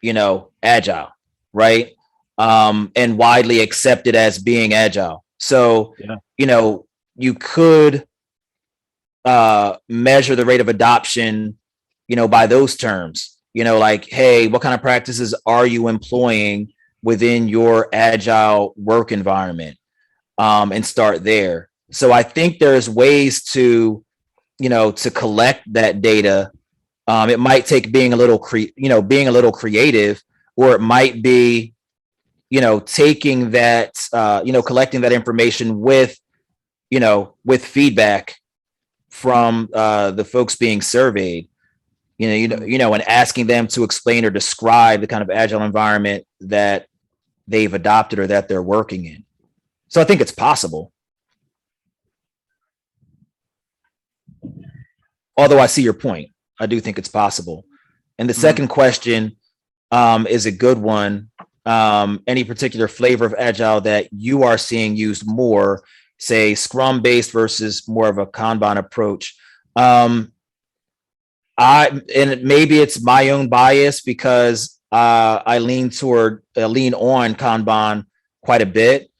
Agile, right? And widely accepted as being agile. So, Yeah. you know, you could measure the rate of adoption, you know, by those terms, you know, like, hey, what kind of practices are you employing within your agile work environment? And start there. So I think there's ways to, you know, to collect that data. It might take being a little, being a little creative, or it might be, you know, taking that, collecting that information with, with feedback from the folks being surveyed, and asking them to explain or describe the kind of agile environment that they've adopted or that they're working in. So I think it's possible. Although I see your point, I do think it's possible. And the second question is a good one. Any particular flavor of agile that you are seeing used more, say Scrum based versus more of a Kanban approach? And maybe it's my own bias because I lean on Kanban quite a bit.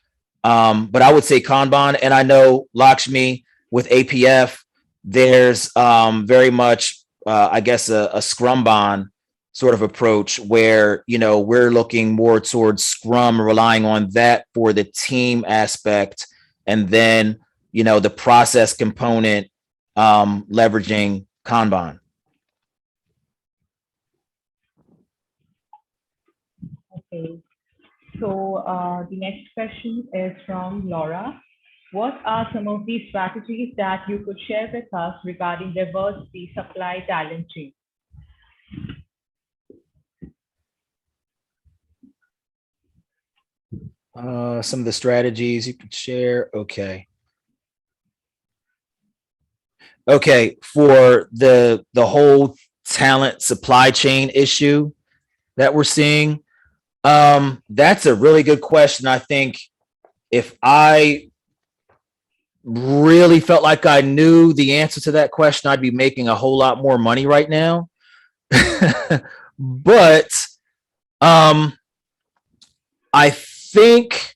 But I would say Kanban, and I know Lakshmi with APF, there's very much, I guess, a Scrumban sort of approach where, we're looking more towards Scrum, relying on that for the team aspect, and then, the process component, leveraging Kanban. Okay. So the next question is from Laura. What are some of the strategies that you could share with us regarding reverse the supply talent chain? Some of the strategies you could share. Okay. Okay, for the whole talent supply chain issue that we're seeing, that's a really good question. I think if I really felt like I knew the answer to that question, I'd be making a whole lot more money right now. But I think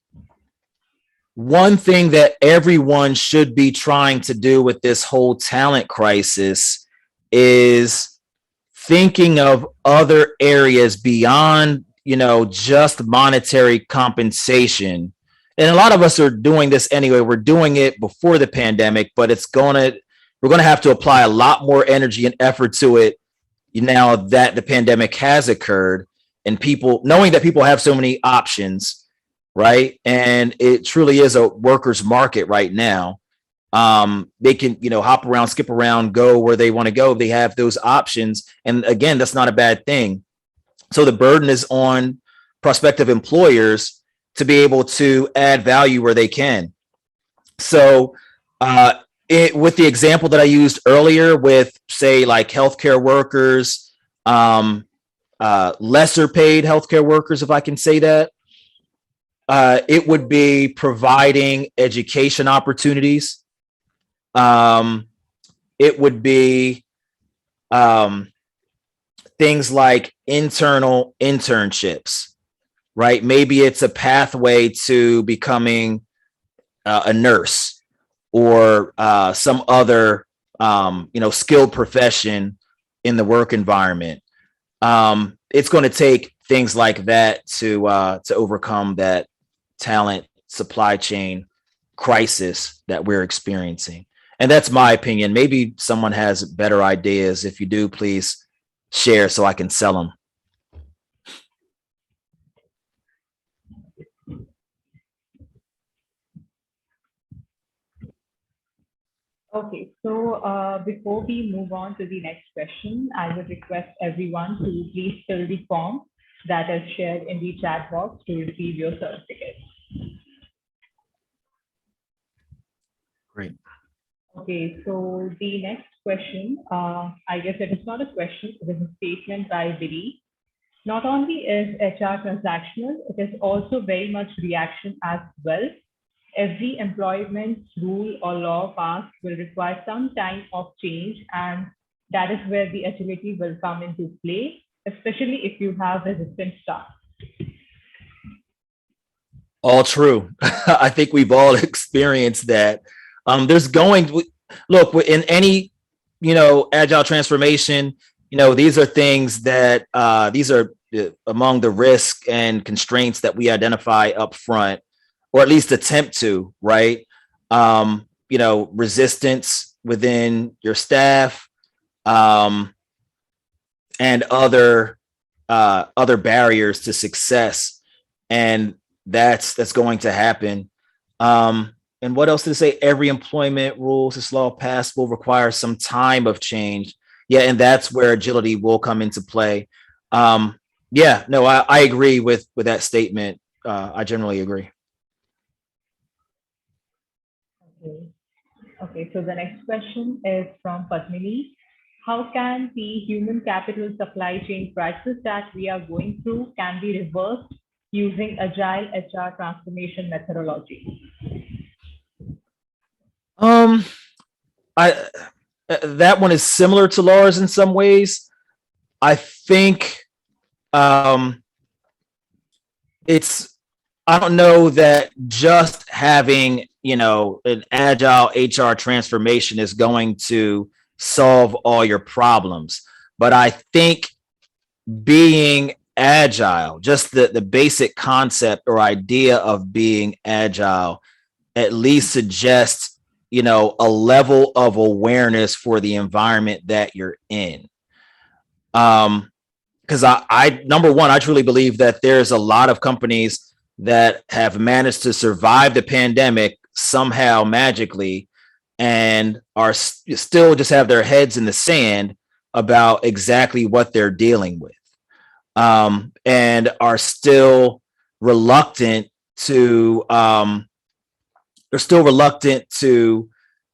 one thing that everyone should be trying to do with this whole talent crisis is thinking of other areas beyond, just monetary compensation. And a lot of us are doing this anyway. We're doing it before the pandemic, but we're going to have to apply a lot more energy and effort to it now that the pandemic has occurred, and knowing that people have so many options, right? And it truly is a worker's market right now. They can, hop around, skip around, go where they want to go. They have those options. And again, that's not a bad thing. So the burden is on prospective employers to be able to add value where they can. So with the example that I used earlier with, say, like healthcare workers, lesser paid healthcare workers, if I can say that, it would be providing education opportunities. It would be things like internal internships, right? Maybe it's a pathway to becoming a nurse or some other, skilled profession in the work environment. It's going to take things like that to overcome that talent supply chain crisis that we're experiencing. And that's my opinion. Maybe someone has better ideas. If you do, please share so I can sell them. Okay, so before we move on to the next question, I would request everyone to please fill the form that is shared in the chat box to receive your certificate. Great. Okay, so the next question, I guess it is not a question, it is a statement by Billy. Not only is HR transactional, it is also very much reaction as well. Every employment rule or law passed will require some time of change, and that is where the agility will come into play, especially if you have resistant staff. All true. I think we've all experienced that. There's going look in any agile transformation. These are things that these are among the risk and constraints that we identify up front, or at least attempt to, right? Resistance within your staff, and other barriers to success, and that's going to happen. And what else did it say? Every employment rule since law passed will require some time of change. Yeah, and that's where agility will come into play. Yeah, no, I agree with that statement. I generally agree. Okay. Okay, so the next question is from Padmini. How can the human capital supply chain crisis that we are going through can be reversed using agile HR transformation methodology? I that one is similar to Laura's in some ways. I think it's I don't know that just having an agile HR transformation is going to solve all your problems, but I think being agile, just the basic concept or idea of being agile, at least suggests a level of awareness for the environment that you're in. Because I number one, I truly believe that there's a lot of companies that have managed to survive the pandemic somehow magically, and are still just have their heads in the sand about exactly what they're dealing with, and are still reluctant to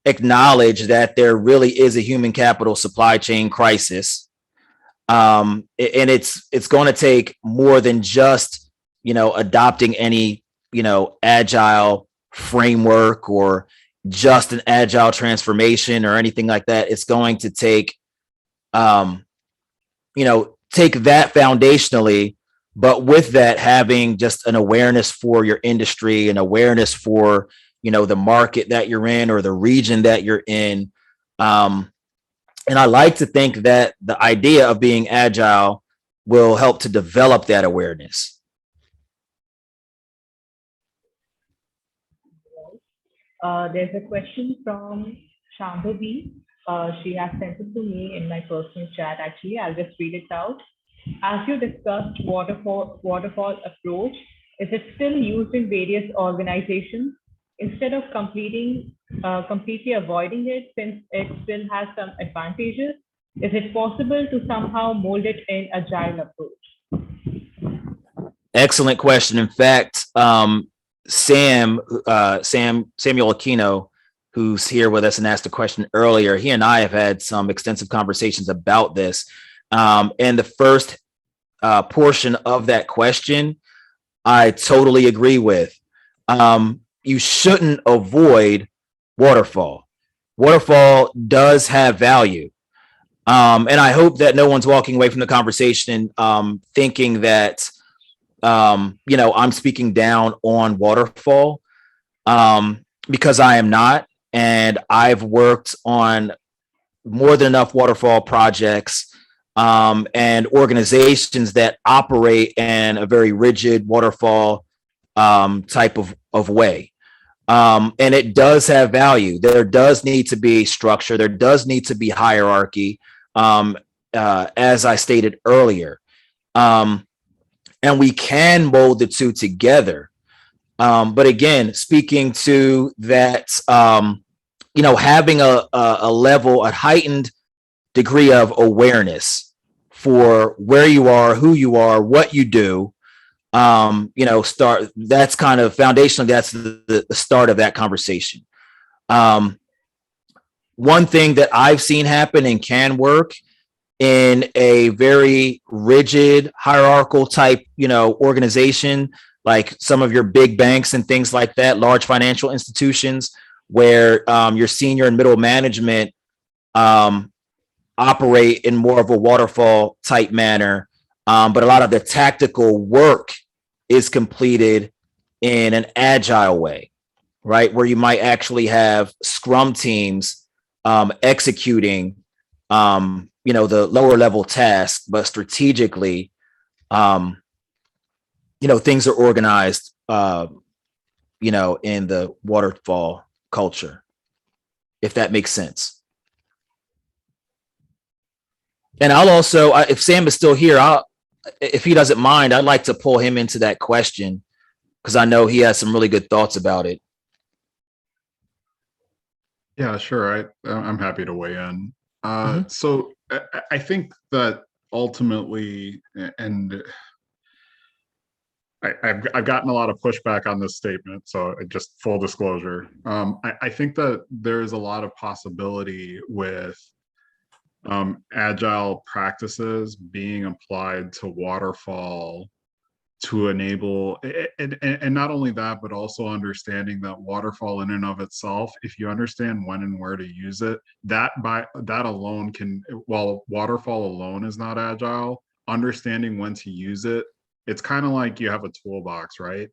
acknowledge that there really is a human capital supply chain crisis. And it's going to take more than just adopting any agile framework or just an agile transformation or anything like that. It's going to take take that foundationally, but with that having just an awareness for your industry, an awareness for the market that you're in or the region that you're in. And I like to think that the idea of being agile will help to develop that awareness. There's a question from Shambhavi. She has sent it to me in my personal chat. Actually, I'll just read it out. As you discussed waterfall approach, is it still used in various organizations? Instead of completely avoiding it, since it still has some advantages, is it possible to somehow mold it in agile approach? Excellent question. In fact, Samuel Aquino, who's here with us and asked a question earlier, he and I have had some extensive conversations about this. And the first portion of that question, I totally agree with. You shouldn't avoid waterfall. Waterfall does have value. And I hope that no one's walking away from the conversation thinking that, I'm speaking down on waterfall, because I am not. And I've worked on more than enough waterfall projects and organizations that operate in a very rigid waterfall type of way. And it does have value. There does need to be structure. There does need to be hierarchy, as I stated earlier. And we can mold the two together. But again, speaking to that, having a level, a heightened degree of awareness for where you are, who you are, what you do, that's kind of foundational. That's the start of that conversation. One thing that I've seen happen and can work in a very rigid hierarchical type, organization, like some of your big banks and things like that, large financial institutions, where your senior and middle management operate in more of a waterfall type manner. But a lot of the tactical work is completed in an agile way, right? Where you might actually have scrum teams executing, the lower level tasks, but strategically, things are organized, in the waterfall culture, if that makes sense. And I'll also, if Sam is still here, if he doesn't mind, I'd like to pull him into that question because I know he has some really good thoughts about it. Yeah, sure. I'm happy to weigh in. Mhm. So I think that ultimately, and I've gotten a lot of pushback on this statement, so just full disclosure. I think that there's a lot of possibility with agile practices being applied to waterfall to enable, and not only that, but also understanding that waterfall in and of itself, if you understand when and where to use it, that alone can, while waterfall alone is not agile, understanding when to use it, it's kind of like you have a toolbox, right?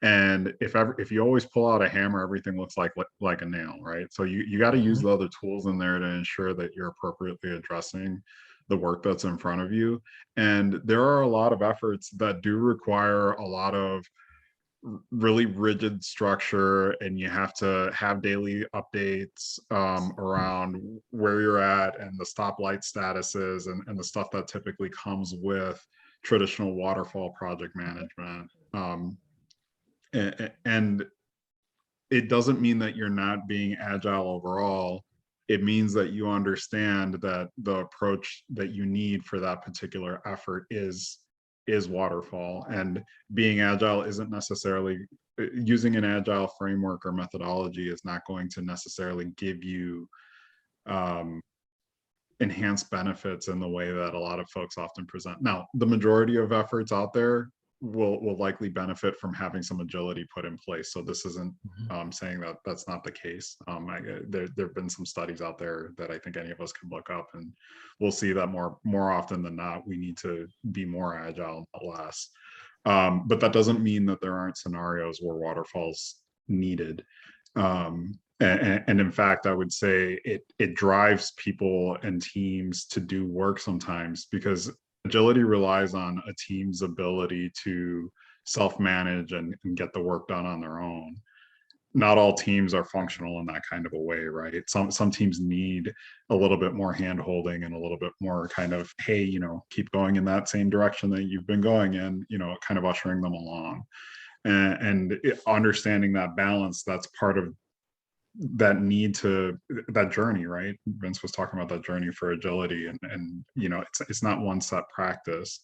And if you always pull out a hammer, everything looks like a nail, right? So you got to use the other tools in there to ensure that you're appropriately addressing the work that's in front of you. And there are a lot of efforts that do require a lot of really rigid structure, and you have to have daily updates around where you're at and the stoplight statuses and the stuff that typically comes with traditional waterfall project management. And it doesn't mean that you're not being agile overall. It means that you understand that the approach that you need for that particular effort is waterfall, and being agile isn't necessarily, using an agile framework or methodology is not going to necessarily give you enhanced benefits in the way that a lot of folks often present. Now, the majority of efforts out there will likely benefit from having some agility put in place. So this isn't saying that that's not the case. There have been some studies out there that I think any of us can look up, and we'll see that more often than not, we need to be more agile, not less. But that doesn't mean that there aren't scenarios where waterfall's needed. And in fact, I would say it drives people and teams to do work sometimes, because agility relies on a team's ability to self-manage and get the work done on their own. Not all teams are functional in that kind of a way, right? Some teams need a little bit more hand-holding and a little bit more kind of, hey, keep going in that same direction that you've been going in, kind of ushering them along. And understanding that balance, that's part of that journey, right? Vince was talking about that journey for agility, and it's not one set practice.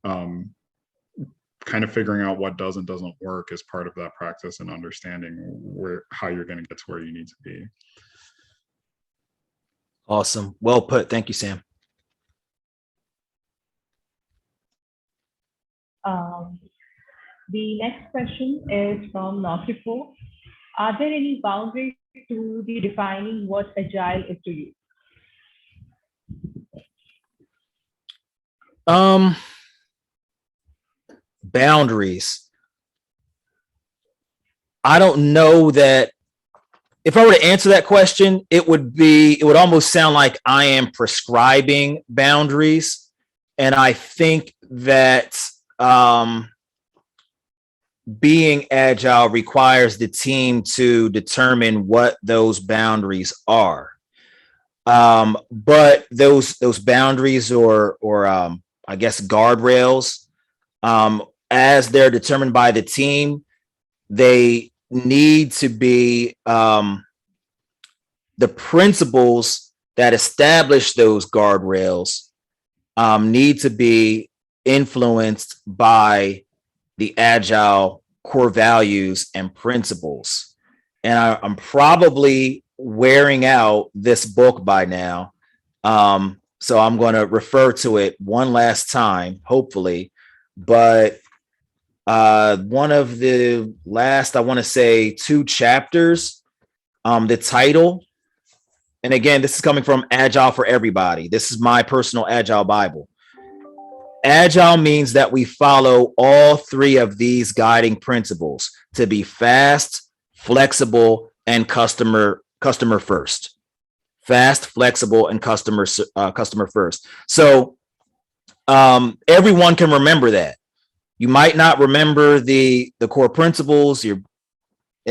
Kind of figuring out what does and doesn't work is part of that practice, and understanding how you're going to get to where you need to be. Awesome. Well put. Thank you, Sam. The next question is from Nautipo. Are there any boundaries to the defining what agile is to you? Boundaries. I don't know that if I were to answer that question, it would almost sound like I am prescribing boundaries. And I think that being agile requires the team to determine what those boundaries are. But those boundaries or I guess guardrails, as they're determined by the team, they need to be the principles that establish those guardrails need to be influenced by the agile core values and principles. And I'm probably wearing out this book by now. So I'm going to refer to it one last time, hopefully. But one of the last, I want to say 2 chapters, the title, and again, this is coming from Agile for Everybody. This is my personal Agile Bible. Agile means that we follow all three of these guiding principles to be fast, flexible, and customer first. Fast, flexible, and customer first. So everyone can remember that. You might not remember the core principles.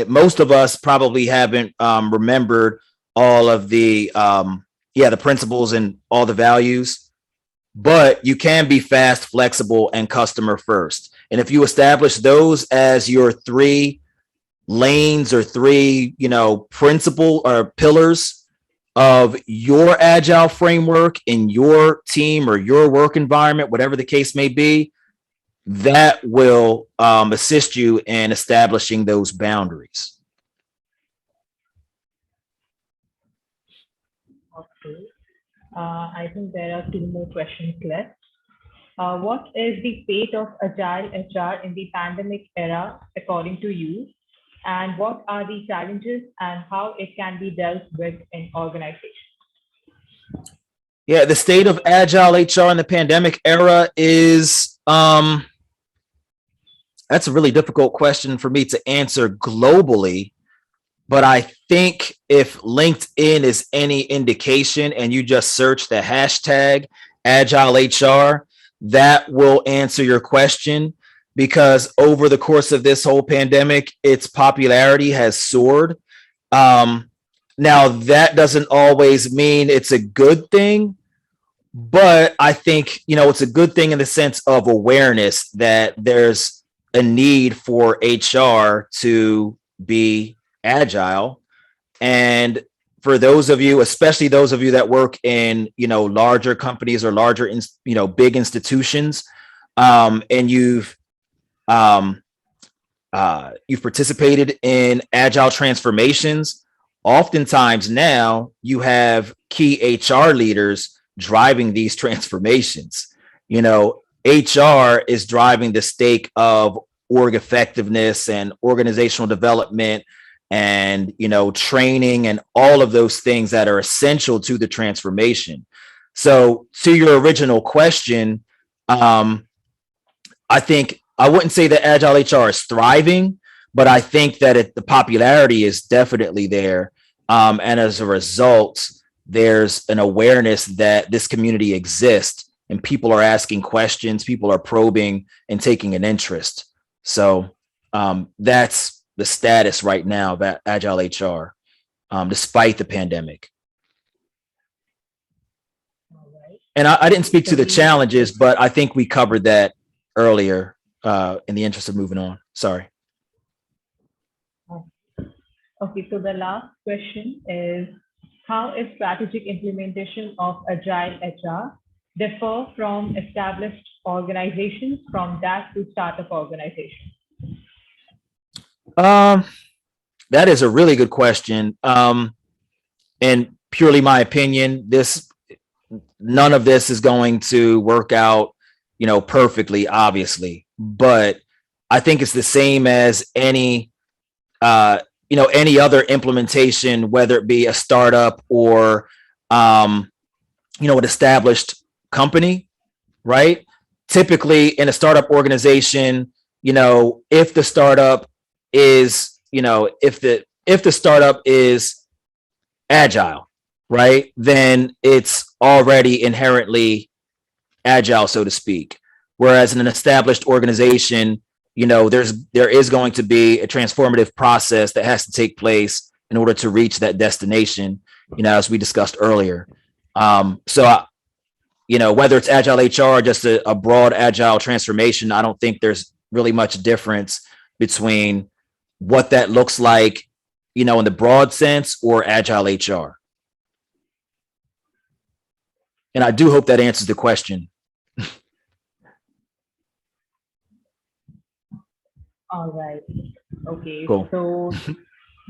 Most of us probably haven't remembered all of the the principles and all the values, but you can be fast, flexible, and customer first. And if you establish those as your three lanes or three, principle or pillars of your agile framework in your team or your work environment, whatever the case may be, that will assist you in establishing those boundaries. Okay. I think there are two more questions left. What is the fate of Agile HR in the pandemic era, according to you? And what are the challenges and how it can be dealt with in organizations? Yeah, the state of Agile HR in the pandemic era is that's a really difficult question for me to answer globally. But I think if LinkedIn is any indication and you just search the hashtag Agile HR, that will answer your question, because over the course of this whole pandemic, its popularity has soared. Now, that doesn't always mean it's a good thing, but I think, it's a good thing in the sense of awareness that there's a need for HR to be agile. And for those of you, especially those of you that work in, larger companies or larger, big institutions, and you've participated in agile transformations, oftentimes now you have key HR leaders driving these transformations. HR is driving the stake of org effectiveness and organizational development and, training and all of those things that are essential to the transformation. So to your original question, I think I wouldn't say that Agile HR is thriving, but I think that the popularity is definitely there. And as a result, there's an awareness that this community exists and people are asking questions, people are probing and taking an interest. So that's the status right now of Agile HR, despite the pandemic. All right. And I didn't speak to the challenges, but I think we covered that earlier in the interest of moving on. Sorry. Okay, so the last question is, how is strategic implementation of Agile HR differ from established organizations, from that to startup organizations? That is a really good question. And purely my opinion, none of this is going to work out, perfectly, obviously, but I think it's the same as any other implementation, whether it be a startup or, an established company, right? Typically in a startup organization, if the startup is, if the startup is agile, right, then it's already inherently agile, so to speak. Whereas in an established organization, there is going to be a transformative process that has to take place in order to reach that destination, as we discussed earlier. So, whether it's Agile HR or just a broad agile transformation, I don't think there's really much difference between what that looks like, in the broad sense, or Agile HR. And I do hope that answers the question. All right. Okay. Cool. So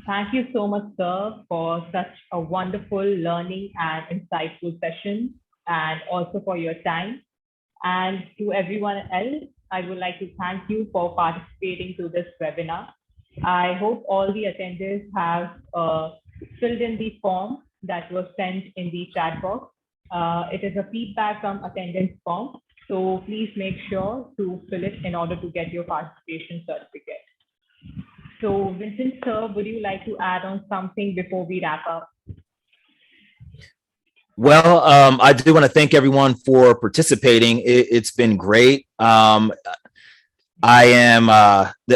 thank you so much, sir, for such a wonderful learning and insightful session, and also for your time. And to everyone else, I would like to thank you for participating to this webinar. I hope all the attendees have filled in the form that was sent in the chat box. It is a feedback from attendance form. So please make sure to fill it in order to get your participation certificate. So Vincent, sir, would you like to add on something before we wrap up? Well, I do want to thank everyone for participating. It's been great. I am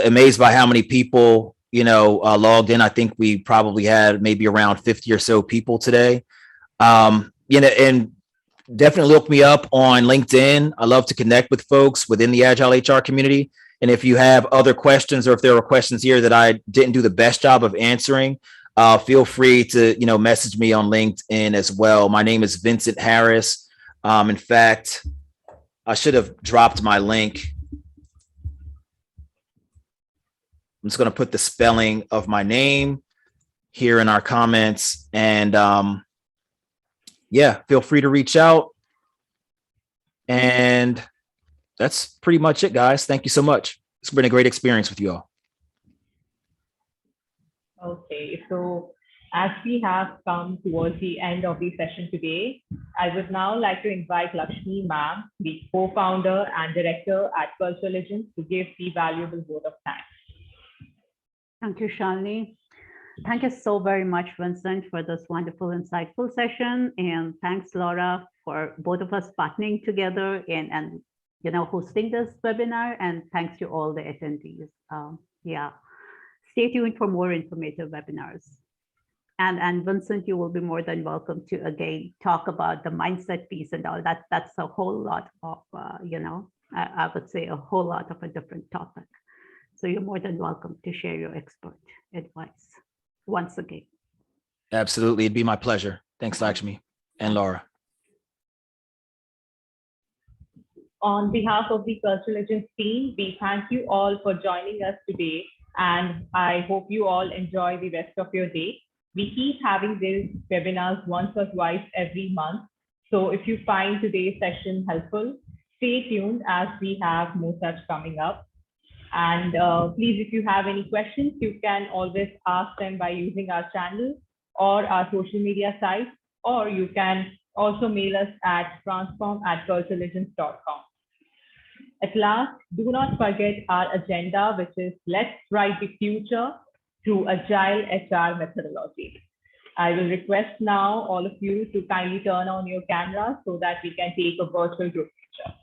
amazed by how many people, logged in. I think we probably had maybe around 50 or so people today. And definitely look me up on LinkedIn. I love to connect with folks within the Agile HR community. And if you have other questions, or if there are questions here that I didn't do the best job of answering, feel free to, message me on LinkedIn as well. My name is Vincent Harris. In fact, I should have dropped my link. I'm just going to put the spelling of my name here in our comments. And yeah, feel free to reach out. And that's pretty much it, guys. Thank you so much. It's been a great experience with you all. Okay, so as we have come towards the end of the session today, I would now like to invite Lakshmi ma'am, the co-founder and director at Cultural Agents, to give the valuable vote of thanks. Thank you, Shalini. Thank you so very much, Vincent, for this wonderful, insightful session. And thanks, Laura, for both of us partnering together and hosting this webinar. And thanks to all the attendees. Yeah. Stay tuned for more informative webinars. And Vincent, you will be more than welcome to again talk about the mindset piece and all that. That's a whole lot of, I would say a whole lot of a different topic. So you're more than welcome to share your expert advice once again. Absolutely. It'd be my pleasure. Thanks, Lakshmi and Laura. On behalf of the Cultural Agents team, we thank you all for joining us today. And I hope you all enjoy the rest of your day. We keep having these webinars once or twice every month. So if you find today's session helpful, stay tuned as we have more such coming up. And please, if you have any questions, you can always ask them by using our channel or our social media site, or you can also mail us at transform@culturalagents.com. At last, do not forget our agenda, which is let's write the future through Agile HR methodology. I will request now all of you to kindly turn on your cameras so that we can take a virtual group picture.